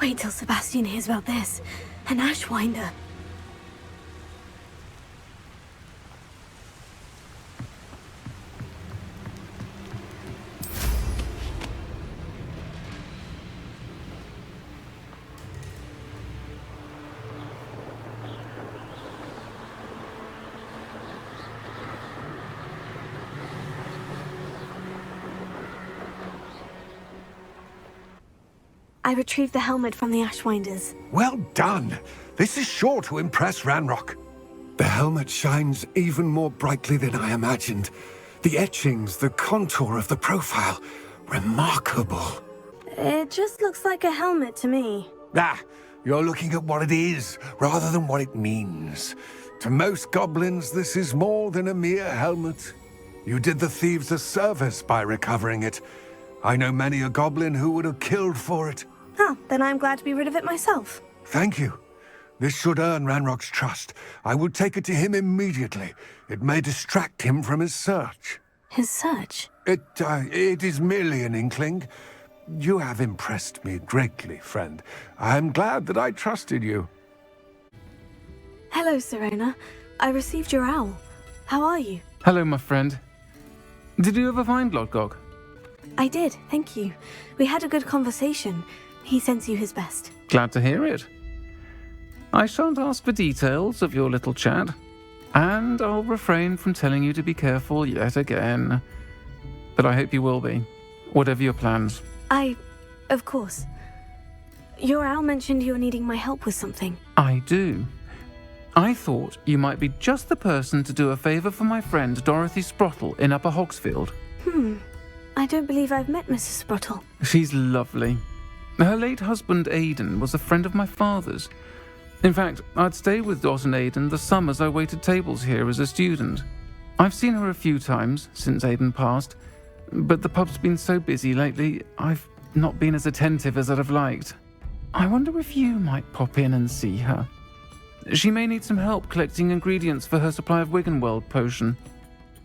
Wait till Sebastian hears about this. An Ashwinder. I retrieved the helmet from the Ashwinders. Well done! This is sure to impress Ranrock. The helmet shines even more brightly than I imagined. The etchings, the contour of the profile. Remarkable. It just looks like a helmet to me. Ah, you're looking at what it is, rather than what it means. To most goblins, this is more than a mere helmet. You did the thieves a service by recovering it. I know many a goblin who would have killed for it. Oh, then I'm glad to be rid of it myself. Thank you. This should earn Ranrock's trust. I will take it to him immediately. It may distract him from his search. His search? It is merely an inkling. You have impressed me greatly, friend. I am glad that I trusted you. Hello, Sirona. I received your owl. How are you? Hello, my friend. Did you ever find Lodgok? I did, thank you. We had a good conversation. He sends you his best. Glad to hear it. I shan't ask for details of your little chat, and I'll refrain from telling you to be careful yet again. But I hope you will be, whatever your plans. Of course. Your owl mentioned you're needing my help with something. I do. I thought you might be just the person to do a favour for my friend Dorothy Sprottle in Upper Hogsfield. I don't believe I've met Mrs. Sprottle. She's lovely. Her late husband Aidan was a friend of my father's. In fact, I'd stay with Dot and Aidan the summers I waited tables here as a student. I've seen her a few times since Aidan passed, but the pub's been so busy lately, I've not been as attentive as I'd have liked. I wonder if you might pop in and see her. She may need some help collecting ingredients for her supply of Wiggenweld potion.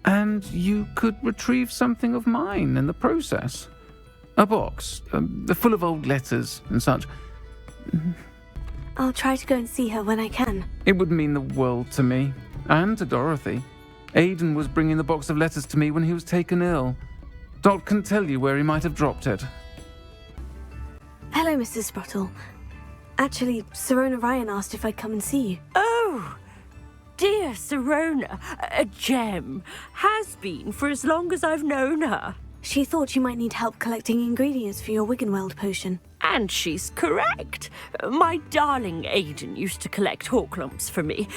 And you could retrieve something of mine in the process. A box, full of old letters and such. I'll try to go and see her when I can. It would mean the world to me, and to Dorothy. Aidan was bringing the box of letters to me when he was taken ill. Dot can tell you where he might have dropped it. Hello, Mrs. Sprottle. Actually, Sirona Ryan asked if I'd come and see you. Oh, dear Sirona, a gem. Has been for as long as I've known her. She thought you might need help collecting ingredients for your Wiggenweld potion. And she's correct. My darling Aidan used to collect Horklumps for me.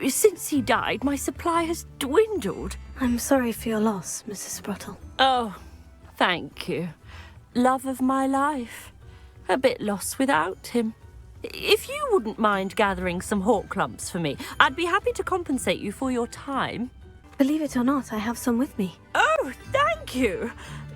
Since he died, my supply has dwindled. I'm sorry for your loss, Mrs. Sprottle. Oh, thank you. Love of my life. A bit lost without him. If you wouldn't mind gathering some Horklumps for me, I'd be happy to compensate you for your time. Believe it or not, I have some with me. Oh, thank you.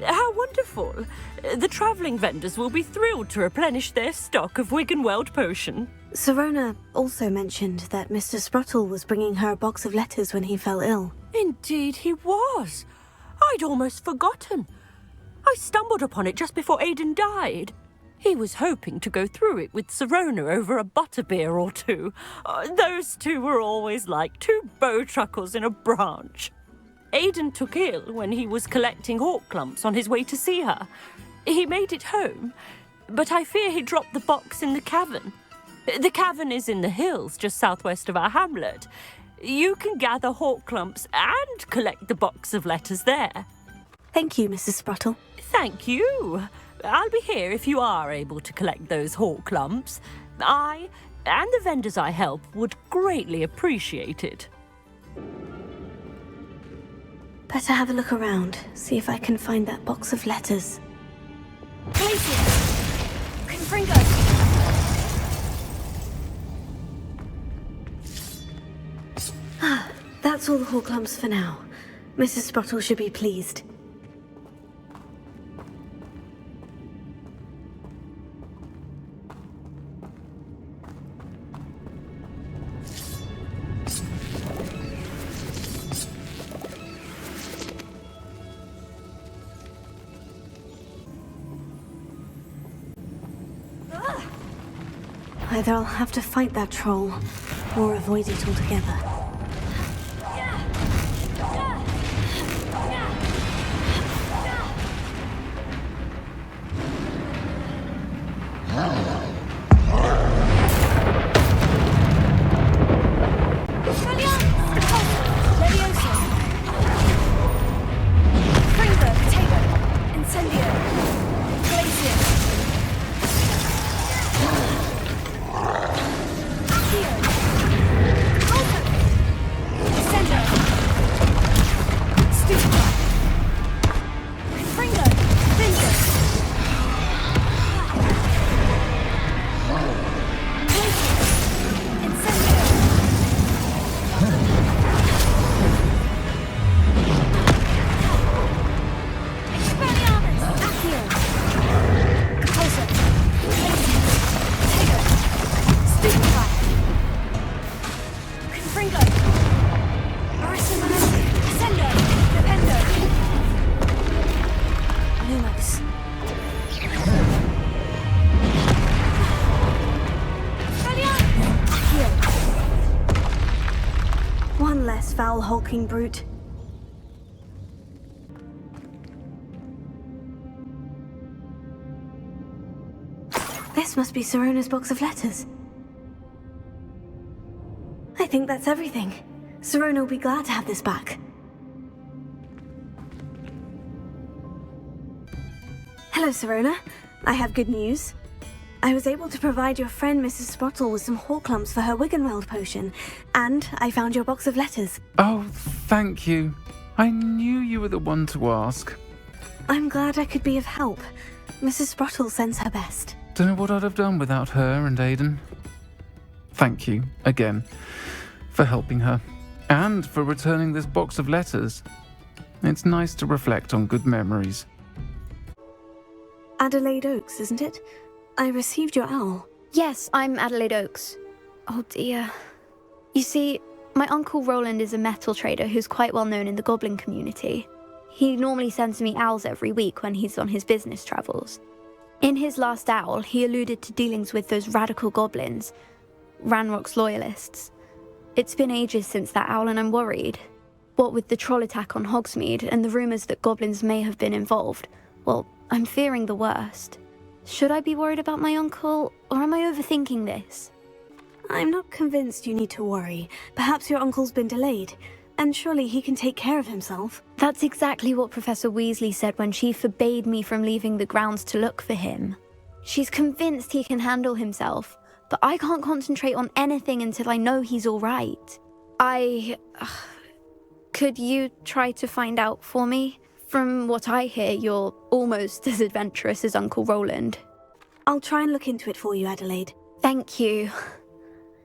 How wonderful. The travelling vendors will be thrilled to replenish their stock of Wiggenweld potion. Sirona also mentioned that Mr. Sprottle was bringing her a box of letters when he fell ill. Indeed he was. I'd almost forgotten. I stumbled upon it just before Aidan died. He was hoping to go through it with Sirona over a butterbeer or two. Those two were always like two bowtruckles in a branch. Aidan took ill when he was collecting Horklumps on his way to see her. He made it home, but I fear he dropped the box in the cavern. The cavern is in the hills just southwest of our hamlet. You can gather Horklumps and collect the box of letters there. Thank you, Mrs. Sprottle. Thank you. I'll be here if you are able to collect those Horklumps. I and the vendors I help would greatly appreciate it. Better have a look around, see if I can find that box of letters. Glacius! Confringo! That's all the Horklumps for now. Mrs. Sprottle should be pleased. Either I'll have to fight that troll, or avoid it altogether. talking brute. This must be Sirona's box of letters. I think that's everything. Sirona will be glad to have this back. Hello, Sirona. I have good news. I was able to provide your friend Mrs. Sprottle with some Horklumps for her Wiggenweld potion, and I found your box of letters. Oh, thank you. I knew you were the one to ask. I'm glad I could be of help. Mrs. Sprottle sends her best. Don't know what I'd have done without her and Aiden. Thank you, again, for helping her, and for returning this box of letters. It's nice to reflect on good memories. Adelaide Oaks, isn't it? I received your owl. Yes, I'm Adelaide Oaks. Oh dear. You see, my Uncle Roland is a metal trader who's quite well known in the goblin community. He normally sends me owls every week when he's on his business travels. In his last owl, he alluded to dealings with those radical goblins, Ranrock's loyalists. It's been ages since that owl and I'm worried. What with the troll attack on Hogsmeade and the rumours that goblins may have been involved, well, I'm fearing the worst. Should I be worried about my uncle, or am I overthinking this? I'm not convinced you need to worry. Perhaps your uncle's been delayed, and surely he can take care of himself. That's exactly what Professor Weasley said when she forbade me from leaving the grounds to look for him. She's convinced he can handle himself, but I can't concentrate on anything until I know he's all right. Could you try to find out for me? From what I hear, you're almost as adventurous as Uncle Roland. I'll try and look into it for you, Adelaide. Thank you.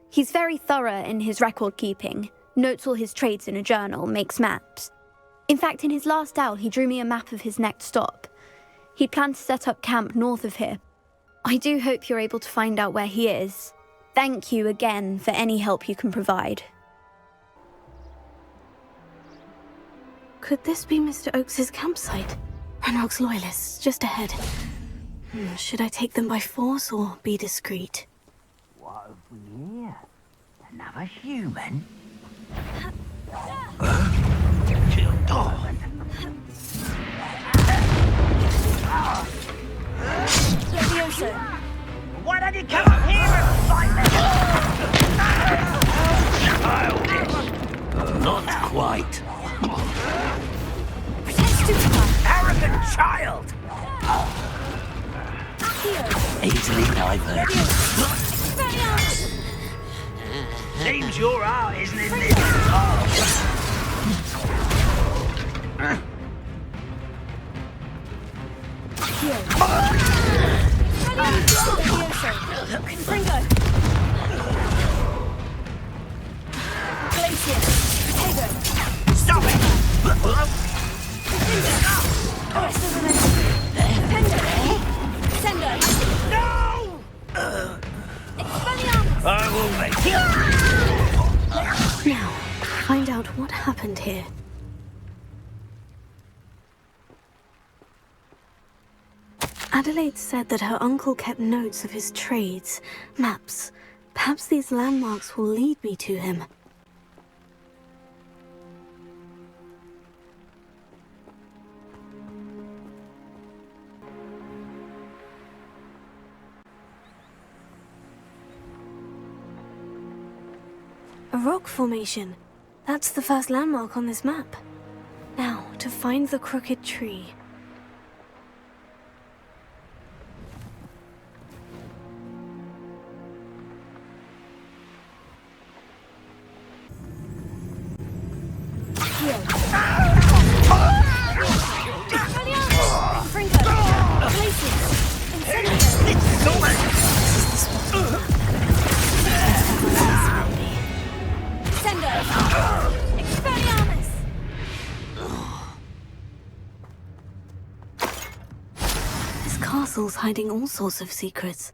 He's very thorough in his record keeping, notes all his trades in a journal, makes maps. In fact, in his last owl, he drew me a map of his next stop. He planned to set up camp north of here. I do hope you're able to find out where he is. Thank you again for any help you can provide. Could this be Mr. Oakes's campsite? Ranrock's loyalists, just ahead. Should I take them by force or be discreet? What have we here? Another human? Levioso! Why don't you come up here and fight them? Not quite. Arrogant child! Easily diverted. Seems you're out, isn't it, Liz? Stop it! No! I will make you. Now, find out what happened here. Adelaide said that her uncle kept notes of his trades, maps. Perhaps these landmarks will lead me to him. A rock formation. That's the first landmark on this map. Now, to find the crooked tree. This castle's hiding all sorts of secrets.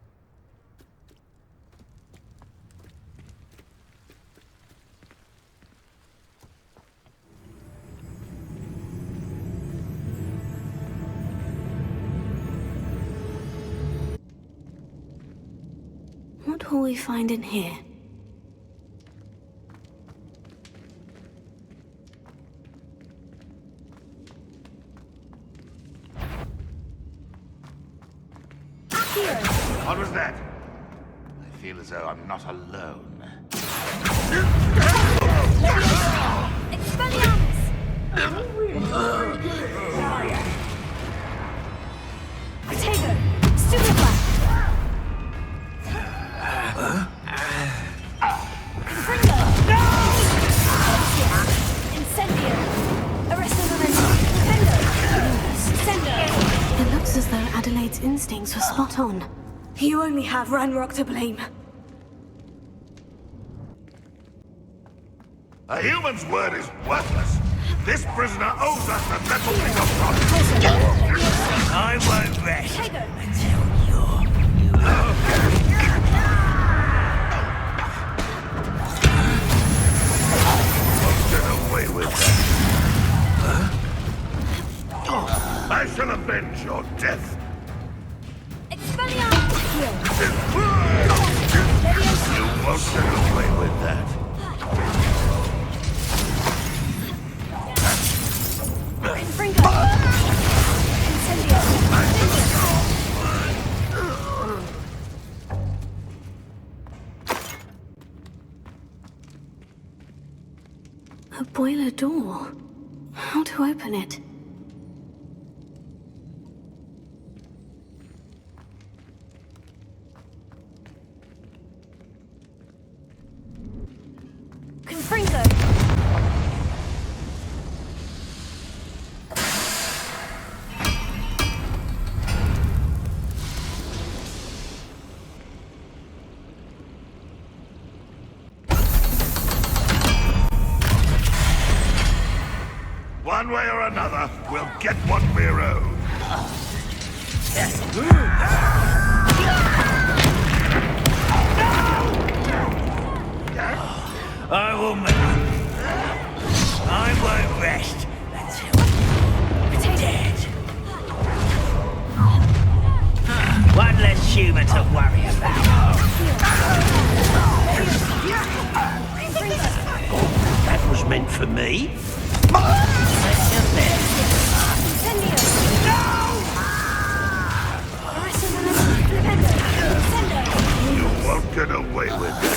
What will we find in here? What was that? I feel as though I'm not alone. Potato! Superfly! Confringo! Incendio! Arresto Sendo! It looks as though Adelaide's instincts were spot on. You only have Ranrock to blame. A human's word is worthless. This prisoner owes us the settlement of property. I won't rest until won't get away with that. I shall avenge your death. You won't get away with that. A boiler door. How to open it? Confringo! One way or another, we'll get what we're owed. I will I won't rest until you're dead. One less human to worry about. That was meant for me. You won't get away with it.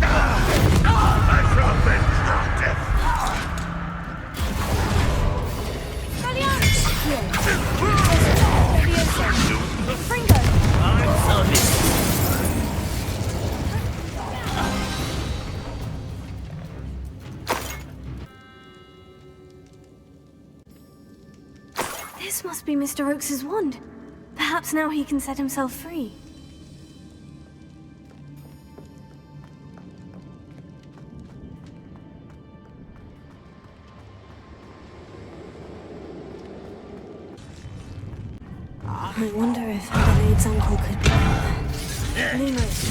I shall avenge your death. This must be Mr. Oakes's wand. Perhaps now he can set himself free. I wonder if Adelaide's uncle could be there. Lumos.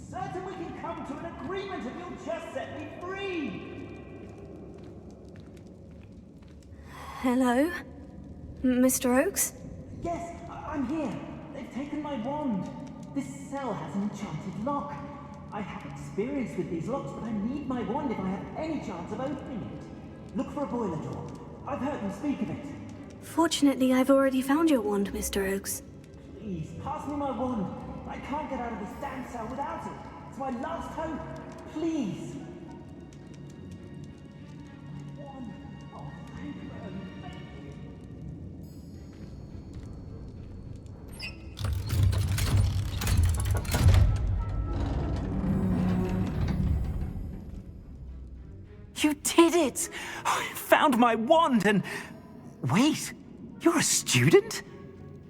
Certain we can come to an agreement if you'll just set me free! Hello? Mr. Oakes? Yes, I'm here. They've taken my wand. This cell has an enchanted lock. I have experience with these locks, but I need my wand if I have any chance of opening it. Look for a boiler door. I've heard them speak of it. Fortunately, I've already found your wand, Mr. Oakes. Please, pass me my wand. I can't get out of this damn cell without it. It's my last hope. Please. You did it! I found my wand and... Wait, you're a student?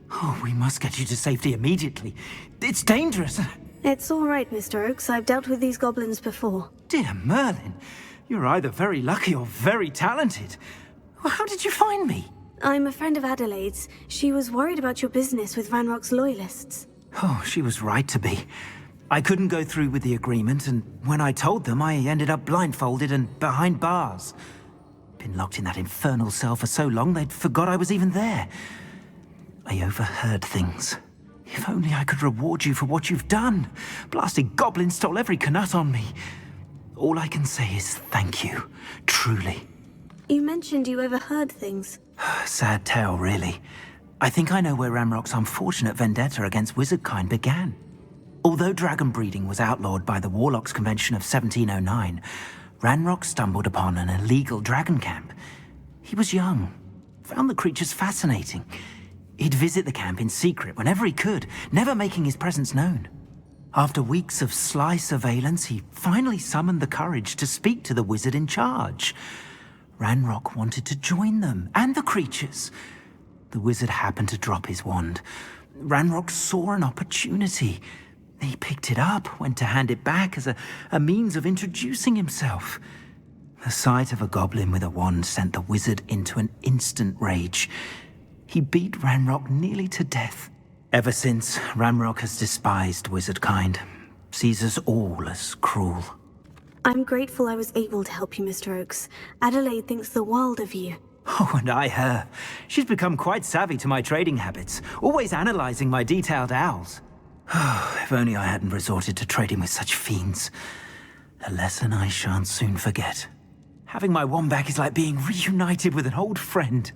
Oh, we must get you to safety immediately. It's dangerous. It's all right, Mr. Oakes. I've dealt with these goblins before. Dear Merlin, you're either very lucky or very talented. Well, how did you find me? I'm a friend of Adelaide's. She was worried about your business with Ranrock's loyalists. Oh, she was right to be. I couldn't go through with the agreement, and when I told them, I ended up blindfolded and behind bars. Been locked in that infernal cell for so long, they'd forgot I was even there. I overheard things. If only I could reward you for what you've done. Blasted goblin stole every Knut on me. All I can say is thank you, truly. You mentioned you overheard things. Sad tale, really. I think I know where Ranrock's unfortunate vendetta against wizardkind began. Although dragon breeding was outlawed by the Warlocks Convention of 1709, Ranrock stumbled upon an illegal dragon camp. He was young, found the creatures fascinating. He'd visit the camp in secret whenever he could, never making his presence known. After weeks of sly surveillance, he finally summoned the courage to speak to the wizard in charge. Ranrock wanted to join them, and the creatures. The wizard happened to drop his wand. Ranrock saw an opportunity. He picked it up, went to hand it back as a means of introducing himself. The sight of a goblin with a wand sent the wizard into an instant rage. He beat Ranrock nearly to death. Ever since, Ranrock has despised wizardkind, sees us all as cruel. I'm grateful I was able to help you, Mr. Oakes. Adelaide thinks the world of you. Oh, and I her. She's become quite savvy to my trading habits, always analyzing my detailed owls. If only I hadn't resorted to trading with such fiends. A lesson I shan't soon forget. Having my wand back is like being reunited with an old friend.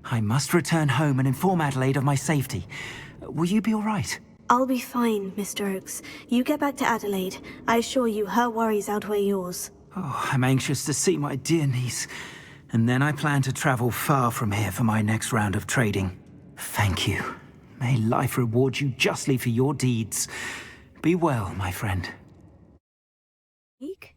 I must return home and inform Adelaide of my safety. Will you be all right? I'll be fine, Mr. Oakes. You get back to Adelaide. I assure you her worries outweigh yours. Oh, I'm anxious to see my dear niece. And then I plan to travel far from here for my next round of trading. Thank you. May life reward you justly for your deeds. Be well, my friend. Deke?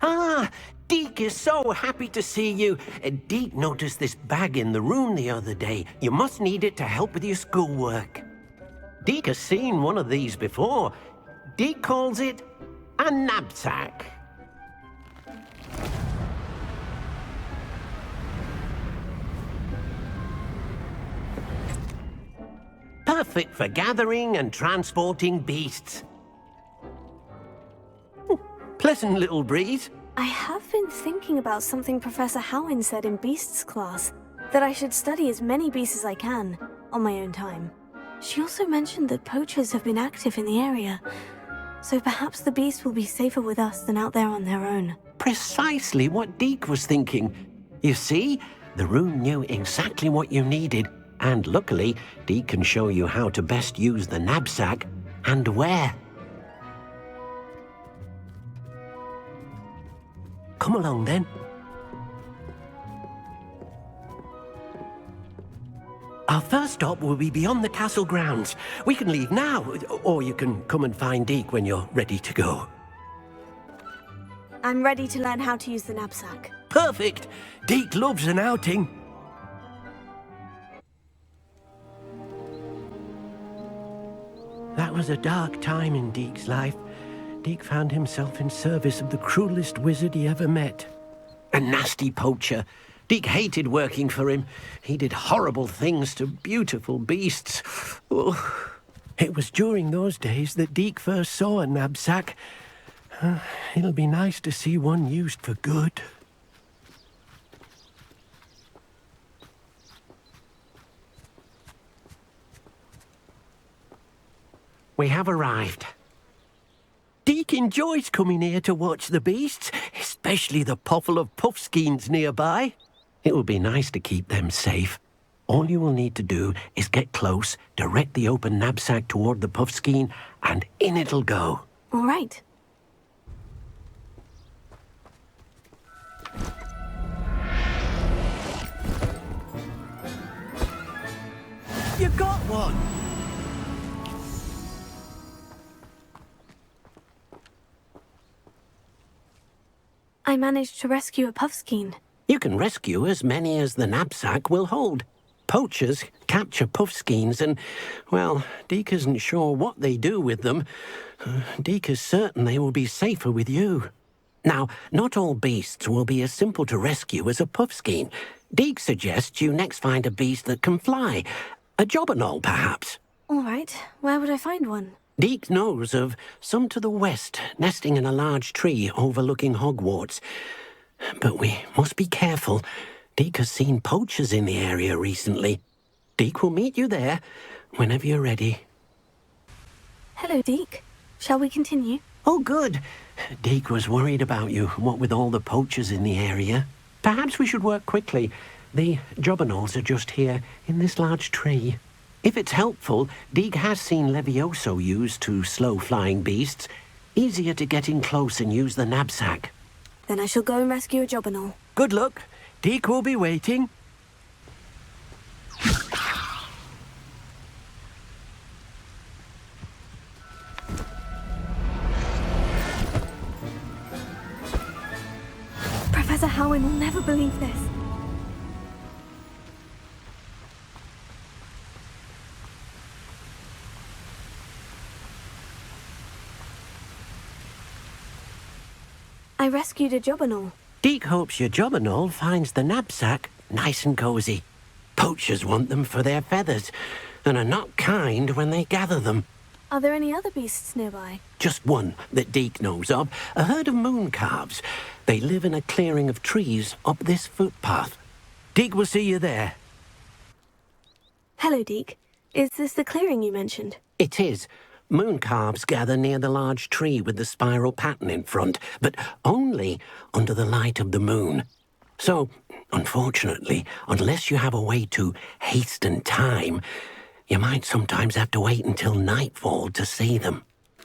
Ah, Deke is so happy to see you. Deke noticed this bag in the room the other day. You must need it to help with your schoolwork. Deke has seen one of these before. Deke calls it a knapsack. Perfect for gathering and transporting beasts. Pleasant little breeze. I have been thinking about something Professor Howin said in Beasts class, that I should study as many beasts as I can, on my own time. She also mentioned that poachers have been active in the area, so perhaps the beasts will be safer with us than out there on their own. Precisely what Deke was thinking. You see, the room knew exactly what you needed, and luckily, Deke can show you how to best use the knapsack and where. Come along, then. Our first stop will be beyond the castle grounds. We can leave now, or you can come and find Deke when you're ready to go. I'm ready to learn how to use the knapsack. Perfect! Deke loves an outing. That was a dark time in Deke's life. Deke found himself in service of the cruelest wizard he ever met. A nasty poacher. Deke hated working for him. He did horrible things to beautiful beasts. Oh. It was during those days that Deke first saw a knapsack. It'll be nice to see one used for good. We have arrived. Deke enjoys coming here to watch the beasts, especially the potful of puffskeins nearby. It will be nice to keep them safe. All you will need to do is get close, direct the open knapsack toward the puffskein, and in it'll go. All right. You got one! I managed to rescue a puffskein. You can rescue as many as the knapsack will hold. Poachers capture puffskeins and, well, Deke isn't sure what they do with them. Deke is certain they will be safer with you. Now, not all beasts will be as simple to rescue as a puffskein. Deke suggests you next find a beast that can fly. A jobberknoll, perhaps. All right. Where would I find one? Deke knows of some to the west, nesting in a large tree overlooking Hogwarts. But we must be careful. Deke has seen poachers in the area recently. Deke will meet you there whenever you're ready. Hello, Deke. Shall we continue? Oh, good. Deke was worried about you, what with all the poachers in the area. Perhaps we should work quickly. The jobberknolls are just here, in this large tree. If it's helpful, Deke has seen Levioso used to slow flying beasts. Easier to get in close and use the knapsack. Then I shall go and rescue a jobberknoll. Good luck. Deke will be waiting. Professor Howin will never believe this. I rescued a jobberknoll. Deke hopes your jobberknoll finds the knapsack nice and cozy. Poachers want them for their feathers, and are not kind when they gather them. Are there any other beasts nearby? Just one that Deke knows of, a herd of moon calves. They live in a clearing of trees up this footpath. Deke will see you there. Hello, Deke. Is this the clearing you mentioned? It is. Moon calves gather near the large tree with the spiral pattern in front, but only under the light of the moon. So, unfortunately, unless you have a way to hasten time, you might sometimes have to wait until nightfall to see them.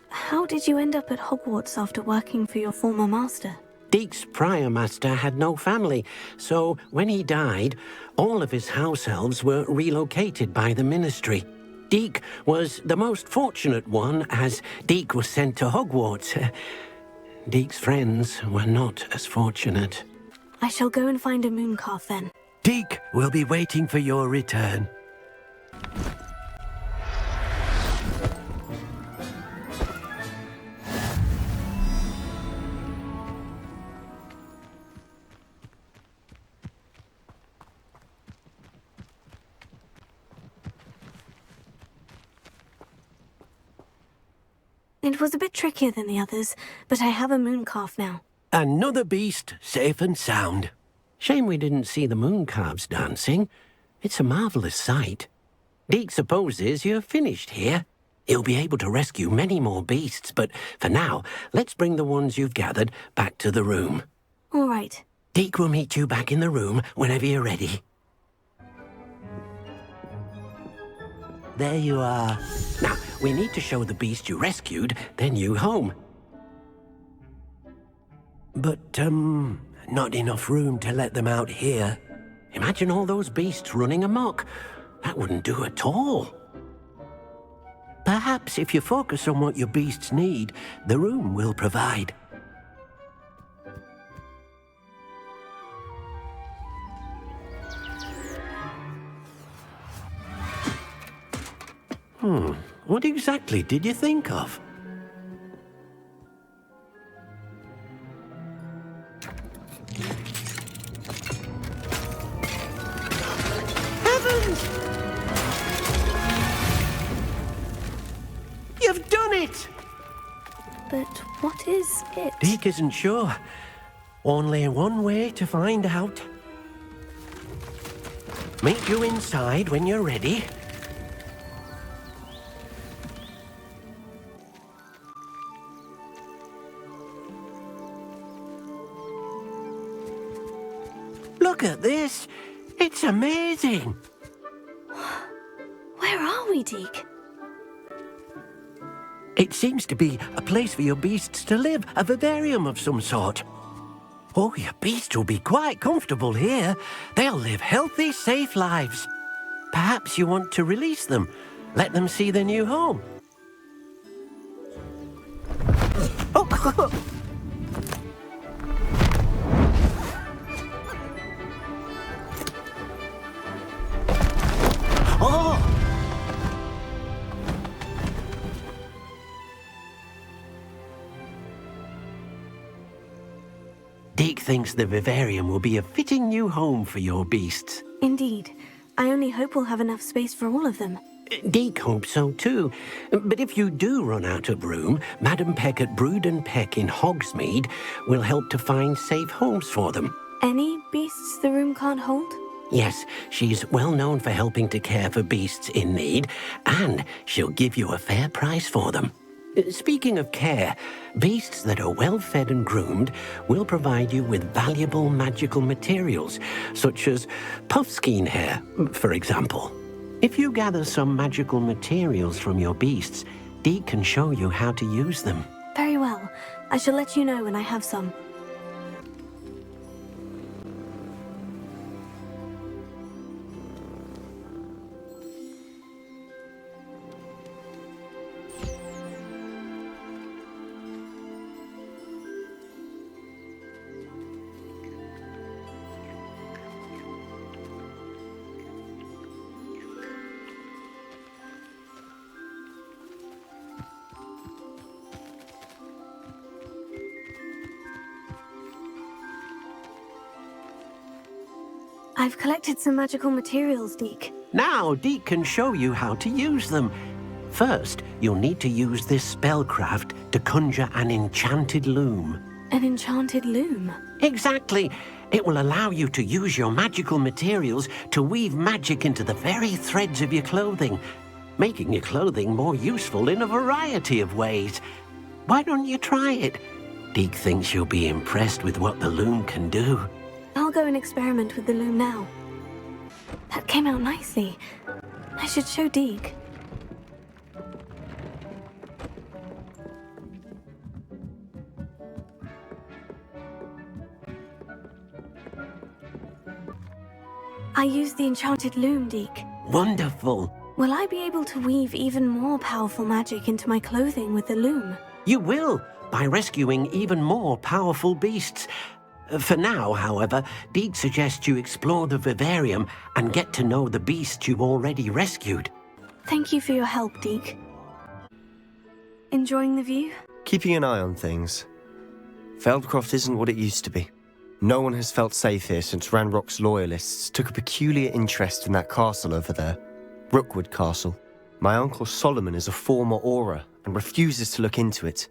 How did you end up at Hogwarts after working for your former master? Deke's prior master had no family, so when he died, all of his house elves were relocated by the ministry. Deke was the most fortunate one, as Deke was sent to Hogwarts. Deke's friends were not as fortunate. I shall go and find a mooncalf then. Deke will be waiting for your return. It was a bit trickier than the others, but I have a mooncalf now. Another beast, safe and sound. Shame we didn't see the mooncalves dancing. It's a marvellous sight. Deke supposes you're finished here. He'll be able to rescue many more beasts, but for now, let's bring the ones you've gathered back to the room. All right. Deke will meet you back in the room whenever you're ready. There you are. Now, we need to show the beast you rescued their new home. But, not enough room to let them out here. Imagine all those beasts running amok. That wouldn't do at all. Perhaps if you focus on what your beasts need, the room will provide. What exactly did you think of? Heavens! You've done it! But what is it? Deke isn't sure. Only one way to find out. Meet you inside when you're ready. Look at this. It's amazing. Where are we, Deke? It seems to be a place for your beasts to live, a vivarium of some sort. Oh, your beasts will be quite comfortable here. They'll live healthy, safe lives. Perhaps you want to release them, let them see their new home. Oh. Oh! Deke thinks the vivarium will be a fitting new home for your beasts. Indeed. I only hope we'll have enough space for all of them. Deke hopes so too. But if you do run out of room, Madam Peck at Brood and Peck in Hogsmeade will help to find safe homes for them. Any beasts the room can't hold? Yes, she's well known for helping to care for beasts in need, and she'll give you a fair price for them. Speaking of care, beasts that are well fed and groomed will provide you with valuable magical materials, such as puffskein hair, for example. If you gather some magical materials from your beasts, Deke can show you how to use them. Very well. I shall let you know when I have some. I've collected some magical materials, Deke. Now Deke can show you how to use them. First, you'll need to use this spellcraft to conjure an enchanted loom. An enchanted loom? Exactly. It will allow you to use your magical materials to weave magic into the very threads of your clothing, making your clothing more useful in a variety of ways. Why don't you try it? Deke thinks you'll be impressed with what the loom can do. I'll go and experiment with the loom now. That came out nicely. I should show Deke. I used the enchanted loom, Deke. Wonderful. Will I be able to weave even more powerful magic into my clothing with the loom? You will, by rescuing even more powerful beasts. For now, however, Deke suggests you explore the vivarium and get to know the beasts you've already rescued. Thank you for your help, Deke. Enjoying the view? Keeping an eye on things. Feldcroft isn't what it used to be. No one has felt safe here since Ranrock's loyalists took a peculiar interest in that castle over there. Rookwood Castle. My uncle Solomon is a former Auror and refuses to look into it,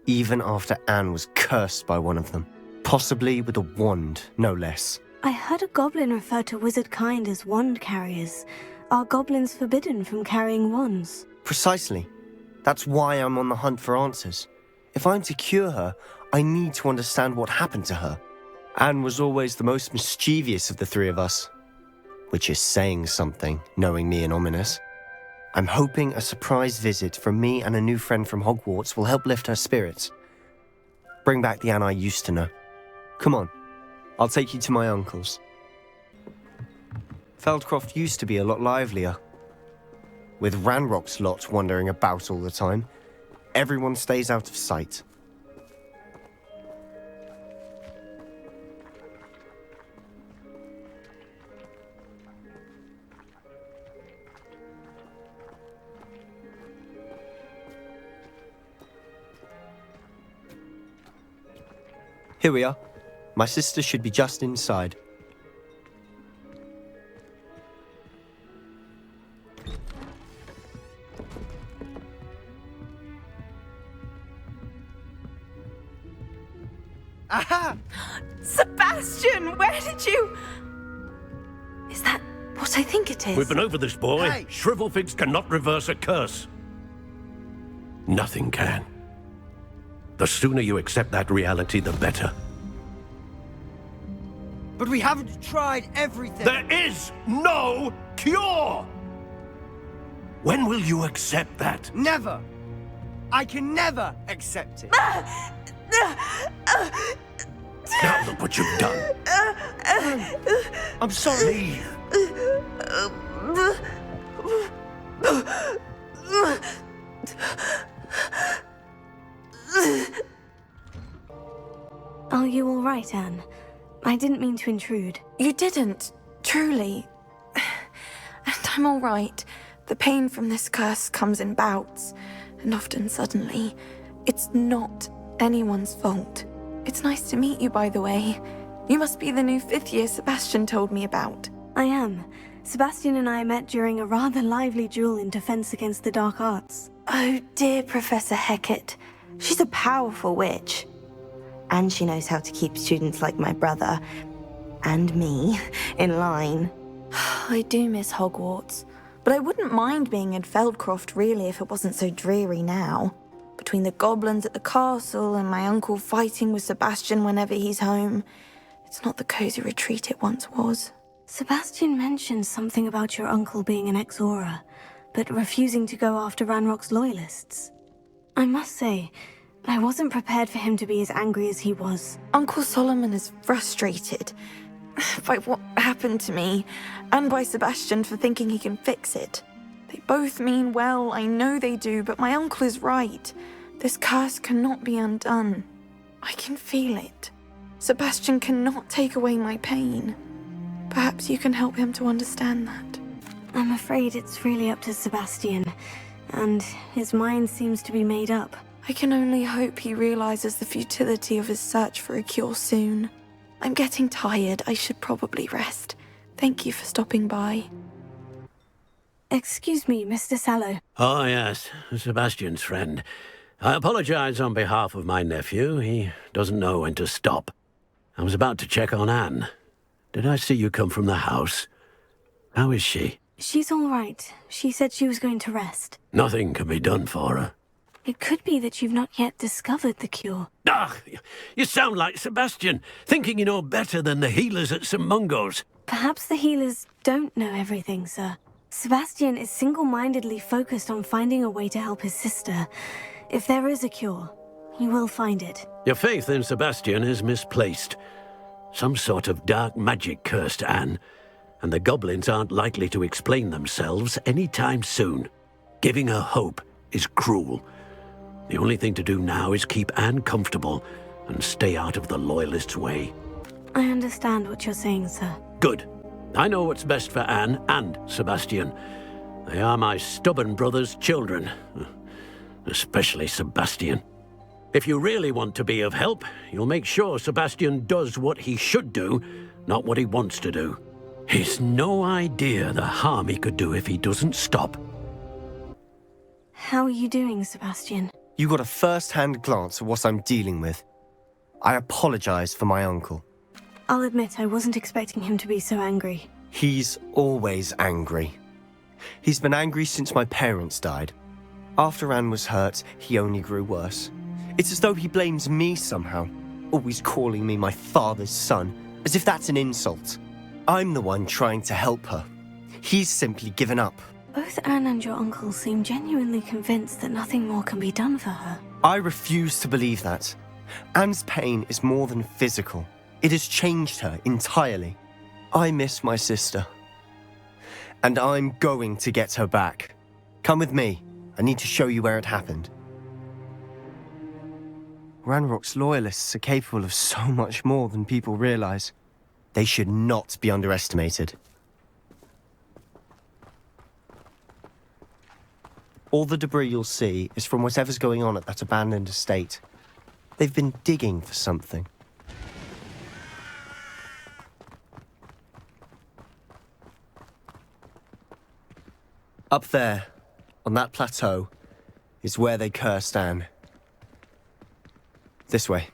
even after Anne was cursed by one of them. Possibly with a wand, no less. I heard a goblin refer to wizard kind as wand carriers. Are goblins forbidden from carrying wands? Precisely. That's why I'm on the hunt for answers. If I'm to cure her, I need to understand what happened to her. Anne was always the most mischievous of the three of us. Which is saying something, knowing me and Ominous. I'm hoping a surprise visit from me and a new friend from Hogwarts will help lift her spirits. Bring back the Anne I used to know. Come on, I'll take you to my uncle's. Feldcroft used to be a lot livelier. With Ranrock's lot wandering about all the time, everyone stays out of sight. Here we are. My sister should be just inside. Aha! Sebastian, where did you... Is that what I think it is? We've been over this, boy. Hey! Shrivelfigs cannot reverse a curse. Nothing can. The sooner you accept that reality, the better. But we haven't tried everything. There is no cure! When will you accept that? Never. I can never accept it. Now look what you've done. I'm sorry. Leave. Are you all right, Anne? I didn't mean to intrude. You didn't, truly. And I'm all right. The pain from this curse comes in bouts, and often suddenly. It's not anyone's fault. It's nice to meet you, by the way. You must be the new 5th year Sebastian told me about. I am. Sebastian and I met during a rather lively duel in Defense Against the Dark Arts. Oh dear, Professor Hecat. She's a powerful witch. And she knows how to keep students like my brother, and me, in line. I do miss Hogwarts, but I wouldn't mind being in Feldcroft really if it wasn't so dreary now. Between the goblins at the castle and my uncle fighting with Sebastian whenever he's home, it's not the cozy retreat it once was. Sebastian mentioned something about your uncle being an ex-Auror, but refusing to go after Ranrock's loyalists. I must say, I wasn't prepared for him to be as angry as he was. Uncle Solomon is frustrated by what happened to me, and by Sebastian for thinking he can fix it. They both mean well, I know they do, but my uncle is right. This curse cannot be undone. I can feel it. Sebastian cannot take away my pain. Perhaps you can help him to understand that. I'm afraid it's really up to Sebastian, and his mind seems to be made up. I can only hope he realizes the futility of his search for a cure soon. I'm getting tired. I should probably rest. Thank you for stopping by. Excuse me, Mr. Sallow. Oh, yes, Sebastian's friend. I apologize on behalf of my nephew. He doesn't know when to stop. I was about to check on Anne. Did I see you come from the house? How is she? She's all right. She said she was going to rest. Nothing can be done for her. It could be that you've not yet discovered the cure. Ah, you sound like Sebastian, thinking you know better than the healers at St. Mungo's. Perhaps the healers don't know everything, sir. Sebastian is single-mindedly focused on finding a way to help his sister. If there is a cure, he will find it. Your faith in Sebastian is misplaced. Some sort of dark magic cursed Anne, and the goblins aren't likely to explain themselves anytime soon. Giving her hope is cruel. The only thing to do now is keep Anne comfortable and stay out of the Loyalists' way. I understand what you're saying, sir. Good. I know what's best for Anne and Sebastian. They are my stubborn brother's children. Especially Sebastian. If you really want to be of help, you'll make sure Sebastian does what he should do, not what he wants to do. He's no idea the harm he could do if he doesn't stop. How are you doing, Sebastian? You got a first-hand glance at what I'm dealing with. I apologize for my uncle. I'll admit I wasn't expecting him to be so angry. He's always angry. He's been angry since my parents died. After Anne was hurt, he only grew worse. It's as though he blames me somehow, always calling me my father's son, as if that's an insult. I'm the one trying to help her. He's simply given up. Both Anne and your uncle seem genuinely convinced that nothing more can be done for her. I refuse to believe that. Anne's pain is more than physical. It has changed her entirely. I miss my sister. And I'm going to get her back. Come with me. I need to show you where it happened. Ranrock's loyalists are capable of so much more than people realize. They should not be underestimated. All the debris you'll see is from whatever's going on at that abandoned estate. They've been digging for something. Up there, on that plateau, is where they cursed Anne. This way.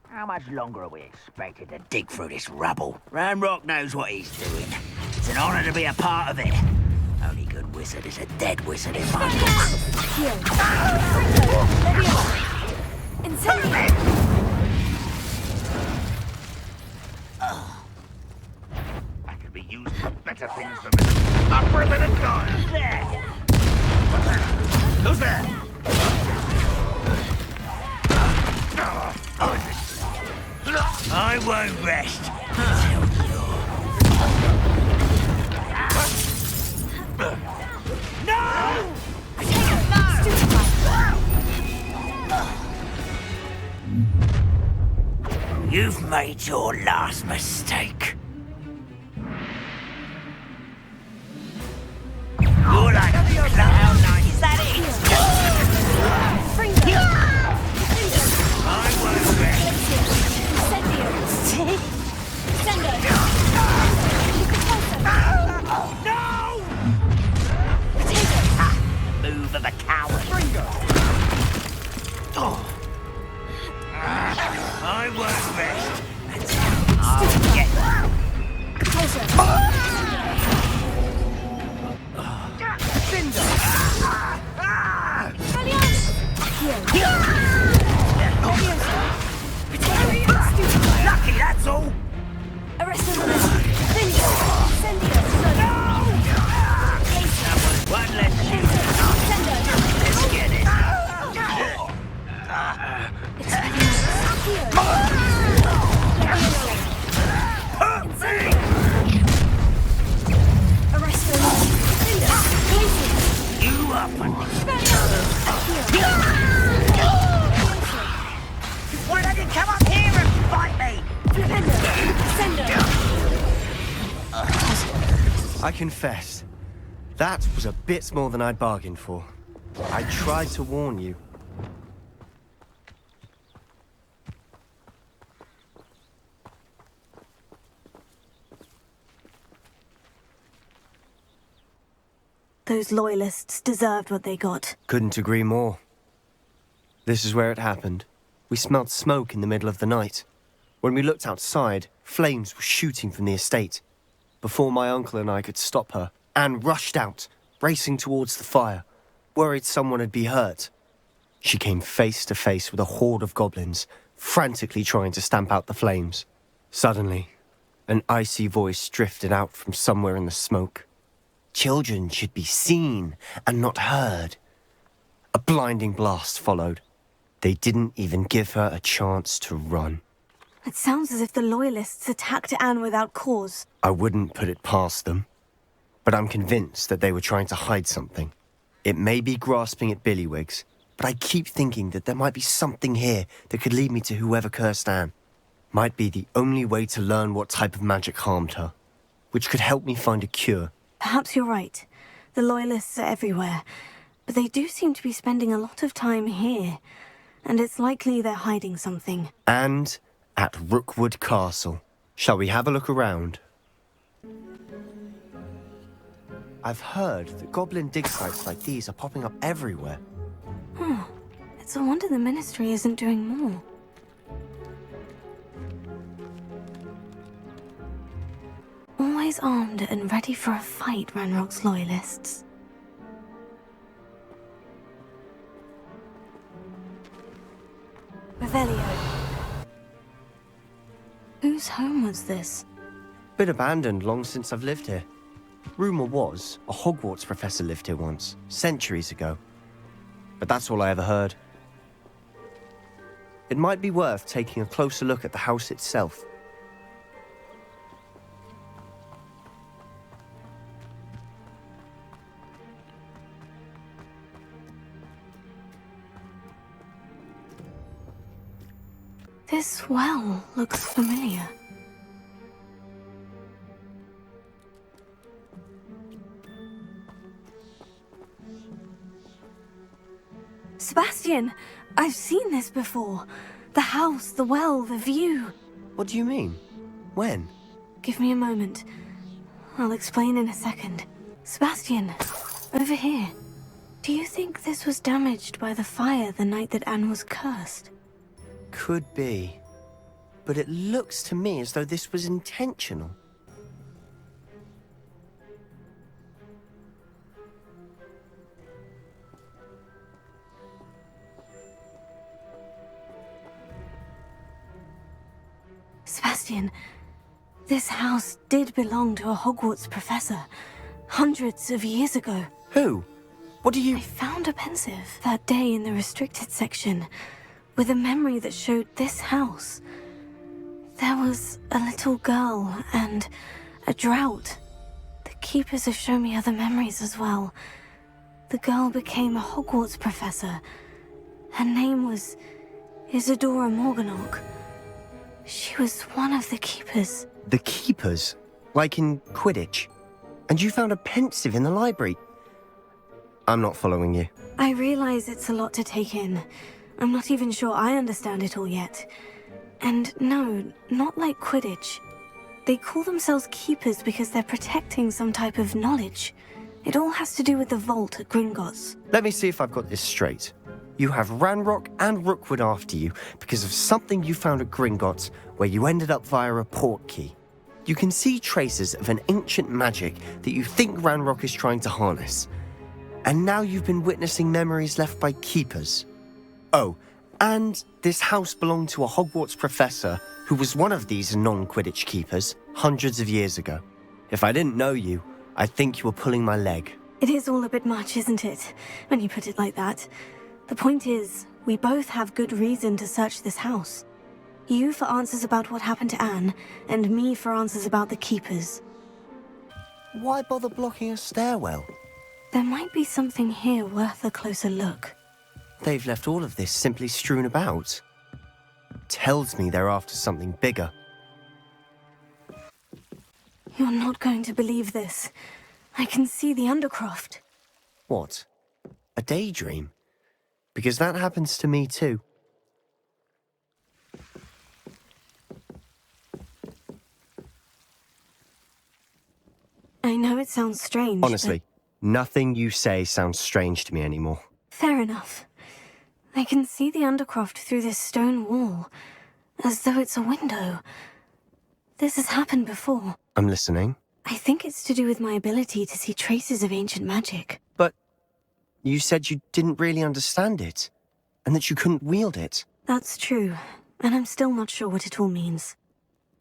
How much longer are we expected to dig through this rubble? Ranrock knows what he's doing. It's an honor to be a part of it. Only good wizard is a dead wizard in my book. I could be used for better things than this. Up for a bit of time. Who's there? What's that? Who's there? Oh, is it? I won't rest until No! You've made your last mistake. You're like a clown. Is that it? I confess, that was a bit more than I'd bargained for. I tried to warn you. Those loyalists deserved what they got. Couldn't agree more. This is where it happened. We smelled smoke in the middle of the night. When we looked outside, flames were shooting from the estate. Before my uncle and I could stop her, Anne rushed out, racing towards the fire, worried someone had been hurt. She came face to face with a horde of goblins, frantically trying to stamp out the flames. Suddenly, an icy voice drifted out from somewhere in the smoke. Children should be seen and not heard. A blinding blast followed. They didn't even give her a chance to run. It sounds as if the Loyalists attacked Anne without cause. I wouldn't put it past them, but I'm convinced that they were trying to hide something. It may be grasping at Billywigs, but I keep thinking that there might be something here that could lead me to whoever cursed Anne. Might be the only way to learn what type of magic harmed her, which could help me find a cure. Perhaps you're right. The Loyalists are everywhere, but they do seem to be spending a lot of time here, and it's likely they're hiding something. And at Rookwood Castle. Shall we have a look around? I've heard that goblin dig sites like these are popping up everywhere. It's a wonder the Ministry isn't doing more. Always armed and ready for a fight, Ranrock's Loyalists. Revelio. Whose home was this? Been abandoned long since I've lived here. Rumour was a Hogwarts professor lived here once, centuries ago. But that's all I ever heard. It might be worth taking a closer look at the house itself. This well looks familiar. Sebastian, I've seen this before. The house, the well, the view. What do you mean? When? Give me a moment. I'll explain in a second. Sebastian, over here. Do you think this was damaged by the fire the night that Anne was cursed? Could be. But it looks to me as though this was intentional. Sebastian, this house did belong to a Hogwarts professor, hundreds of years ago. Who? What do you... I found a pensive that day in the restricted section, with a memory that showed this house. There was a little girl and a drought. The keepers have shown me other memories as well. The girl became a Hogwarts professor. Her name was Isadora Morganach. She was one of the keepers. The keepers? Like in Quidditch? And you found a pensive in the library? I'm not following you. I realize it's a lot to take in. I'm not even sure I understand it all yet. And no, not like Quidditch. They call themselves keepers because they're protecting some type of knowledge. It all has to do with the vault at Gringotts. Let me see if I've got this straight. You have Ranrock and Rookwood after you because of something you found at Gringotts where you ended up via a portkey. You can see traces of an ancient magic that you think Ranrock is trying to harness. And now you've been witnessing memories left by keepers. Oh, and this house belonged to a Hogwarts professor who was one of these non-Quidditch keepers hundreds of years ago. If I didn't know you, I'd think you were pulling my leg. It is all a bit much, isn't it, when you put it like that? The point is, we both have good reason to search this house. You for answers about what happened to Anne, and me for answers about the keepers. Why bother blocking a stairwell? There might be something here worth a closer look. They've left all of this simply strewn about. Tells me they're after something bigger. You're not going to believe this. I can see the Undercroft. What? A daydream? Because that happens to me too. I know it sounds strange. Honestly, nothing you say sounds strange to me anymore. Fair enough. I can see the Undercroft through this stone wall, as though it's a window. This has happened before. I'm listening. I think it's to do with my ability to see traces of ancient magic. But you said you didn't really understand it, and that you couldn't wield it. That's true, and I'm still not sure what it all means.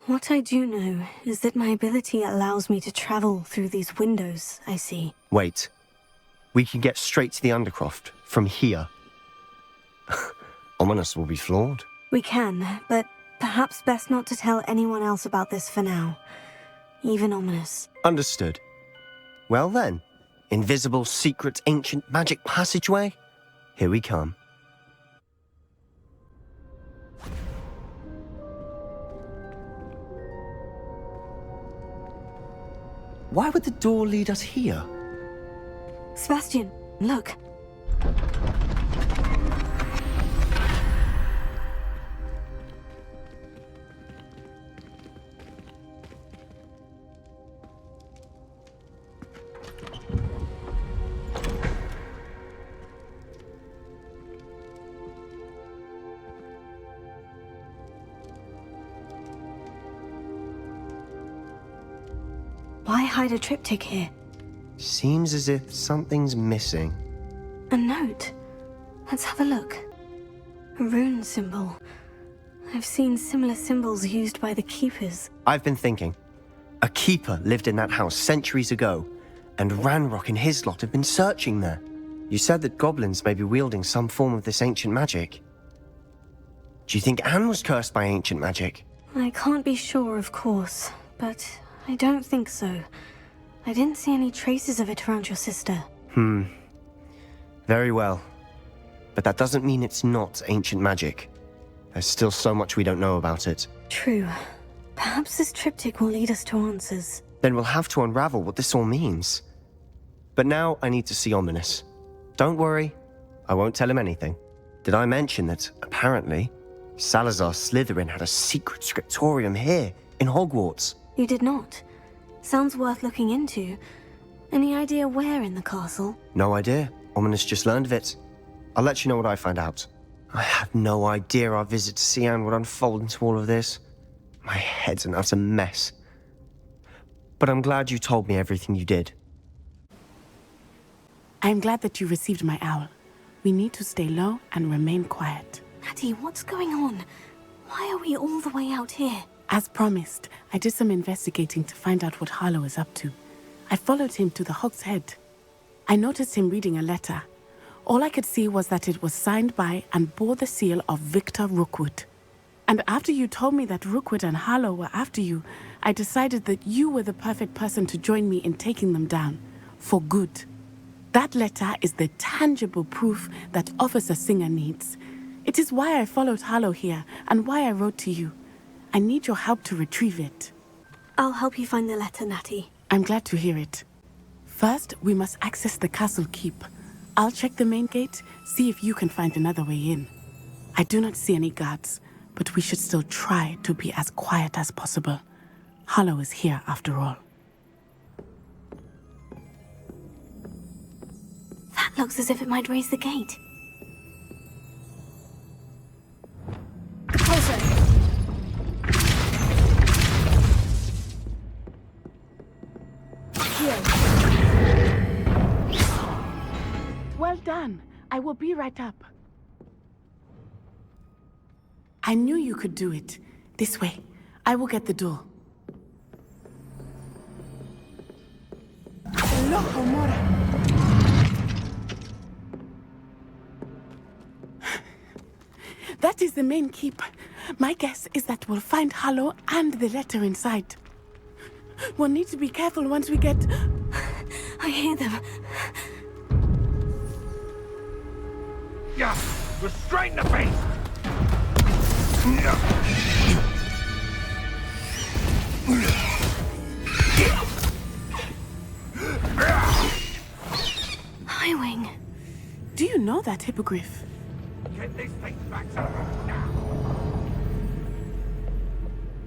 What I do know is that my ability allows me to travel through these windows I see. Wait. We can get straight to the Undercroft from here. Ominous will be floored. We can, but perhaps best not to tell anyone else about this for now. Even Ominous. Understood. Well then, invisible, secret, ancient magic passageway? Here we come. Why would the door lead us here? Sebastian, look. Why hide a triptych here? Seems as if something's missing. A note. Let's have a look. A rune symbol. I've seen similar symbols used by the keepers. I've been thinking. A keeper lived in that house centuries ago, and Ranrock and his lot have been searching there. You said that goblins may be wielding some form of this ancient magic. Do you think Anne was cursed by ancient magic? I can't be sure, of course, but I don't think so. I didn't see any traces of it around your sister. Very well. But that doesn't mean it's not ancient magic. There's still so much we don't know about it. True. Perhaps this triptych will lead us to answers. Then we'll have to unravel what this all means. But now I need to see Ominous. Don't worry, I won't tell him anything. Did I mention that, apparently, Salazar Slytherin had a secret scriptorium here, in Hogwarts? You did not. Sounds worth looking into. Any idea where in the castle? No idea. Ominous just learned of it. I'll let you know what I find out. I had no idea our visit to Sian would unfold into all of this. My head's an utter mess. But I'm glad you told me everything you did. I'm glad that you received my owl. We need to stay low and remain quiet. Natty, what's going on? Why are we all the way out here? As promised, I did some investigating to find out what Harlow is up to. I followed him to the Hog's Head. I noticed him reading a letter. All I could see was that it was signed by and bore the seal of Victor Rookwood. And after you told me that Rookwood and Harlow were after you, I decided that you were the perfect person to join me in taking them down. For good. That letter is the tangible proof that Officer Singer needs. It is why I followed Harlow here and why I wrote to you. I need your help to retrieve it. I'll help you find the letter, Natty. I'm glad to hear it. First, we must access the castle keep. I'll check the main gate, see if you can find another way in. I do not see any guards, but we should still try to be as quiet as possible. Harlow is here after all. That looks as if it might raise the gate. Closer! Well done. I will be right up. I knew you could do it. This way. I will get the door. Loco, Mora. That is the main keep. My guess is that we'll find Harlow and the letter inside. We'll need to be careful once we get... I hear them. Yeah, restrain the beast! know that hippogriff. Get this thing back to me now.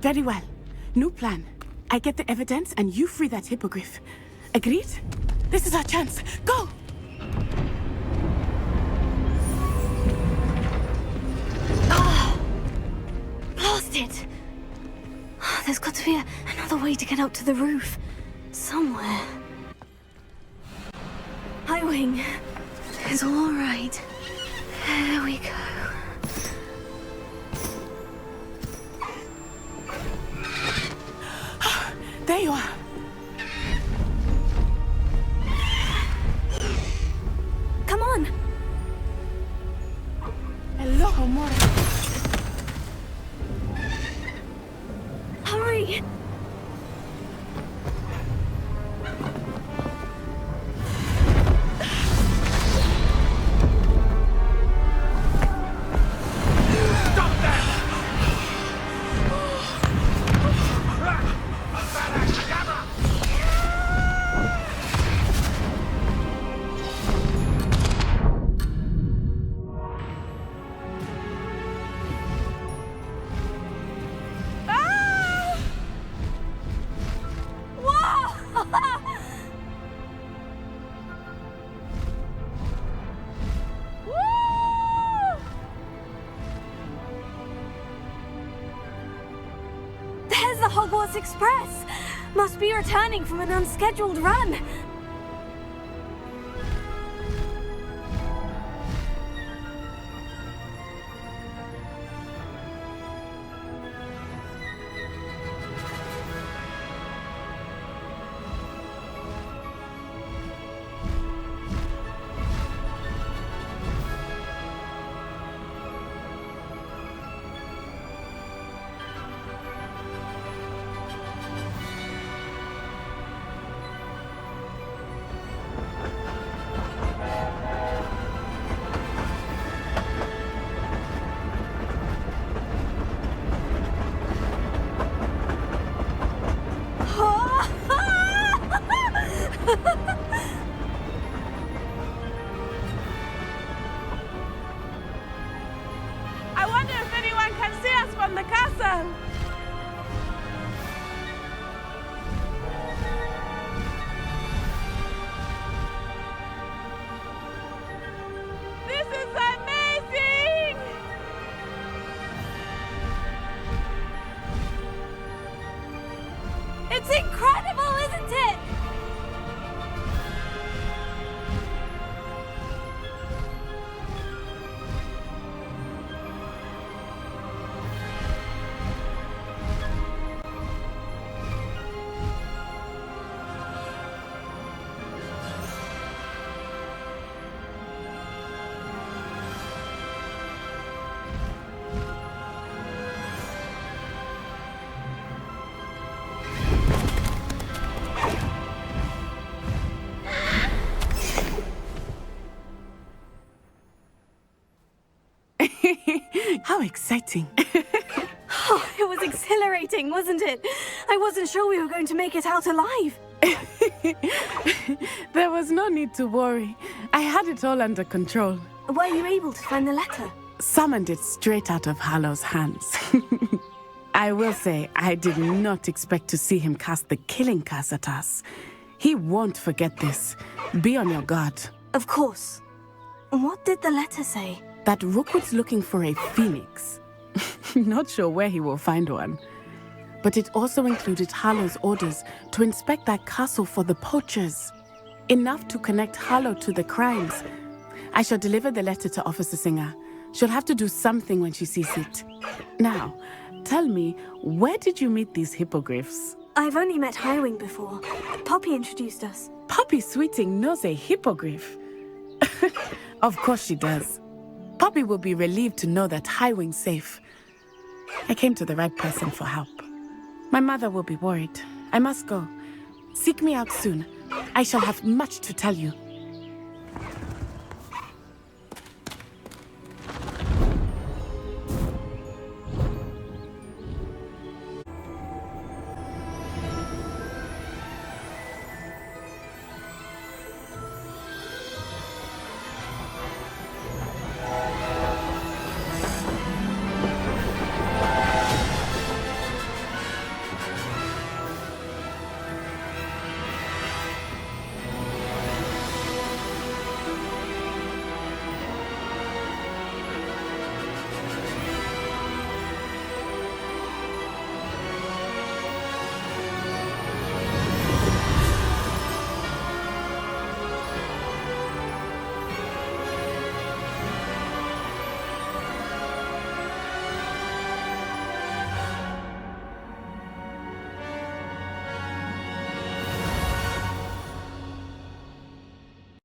Very well. New plan. I get the evidence and you free that hippogriff. Agreed? This is our chance. Go! Blasted! There's got to be another way to get up to the roof. Somewhere. Highwing. It's all right. There we go. There you are. Come on. Hello, amore. Hurry. There's the Hogwarts Express! Must be returning from an unscheduled run! I wonder if anyone can see us from the castle. This is amazing! It's incredible, isn't it? How exciting. Oh, it was exhilarating, wasn't it? I wasn't sure we were going to make it out alive. There was no need to worry. I had it all under control. Were you able to find the letter? Summoned it straight out of Hallow's hands. I will say, I did not expect to see him cast the killing curse at us. He won't forget this. Be on your guard. Of course. What did the letter say? That Rookwood's looking for a phoenix. Not sure where he will find one. But it also included Hallow's orders to inspect that castle for the poachers. Enough to connect Hallow to the crimes. I shall deliver the letter to Officer Singer. She'll have to do something when she sees it. Now, tell me, where did you meet these hippogriffs? I've only met Highwing before. Poppy introduced us. Poppy Sweeting knows a hippogriff. Of course she does. Poppy will be relieved to know that Highwing's safe. I came to the right person for help. My mother will be worried. I must go. Seek me out soon. I shall have much to tell you.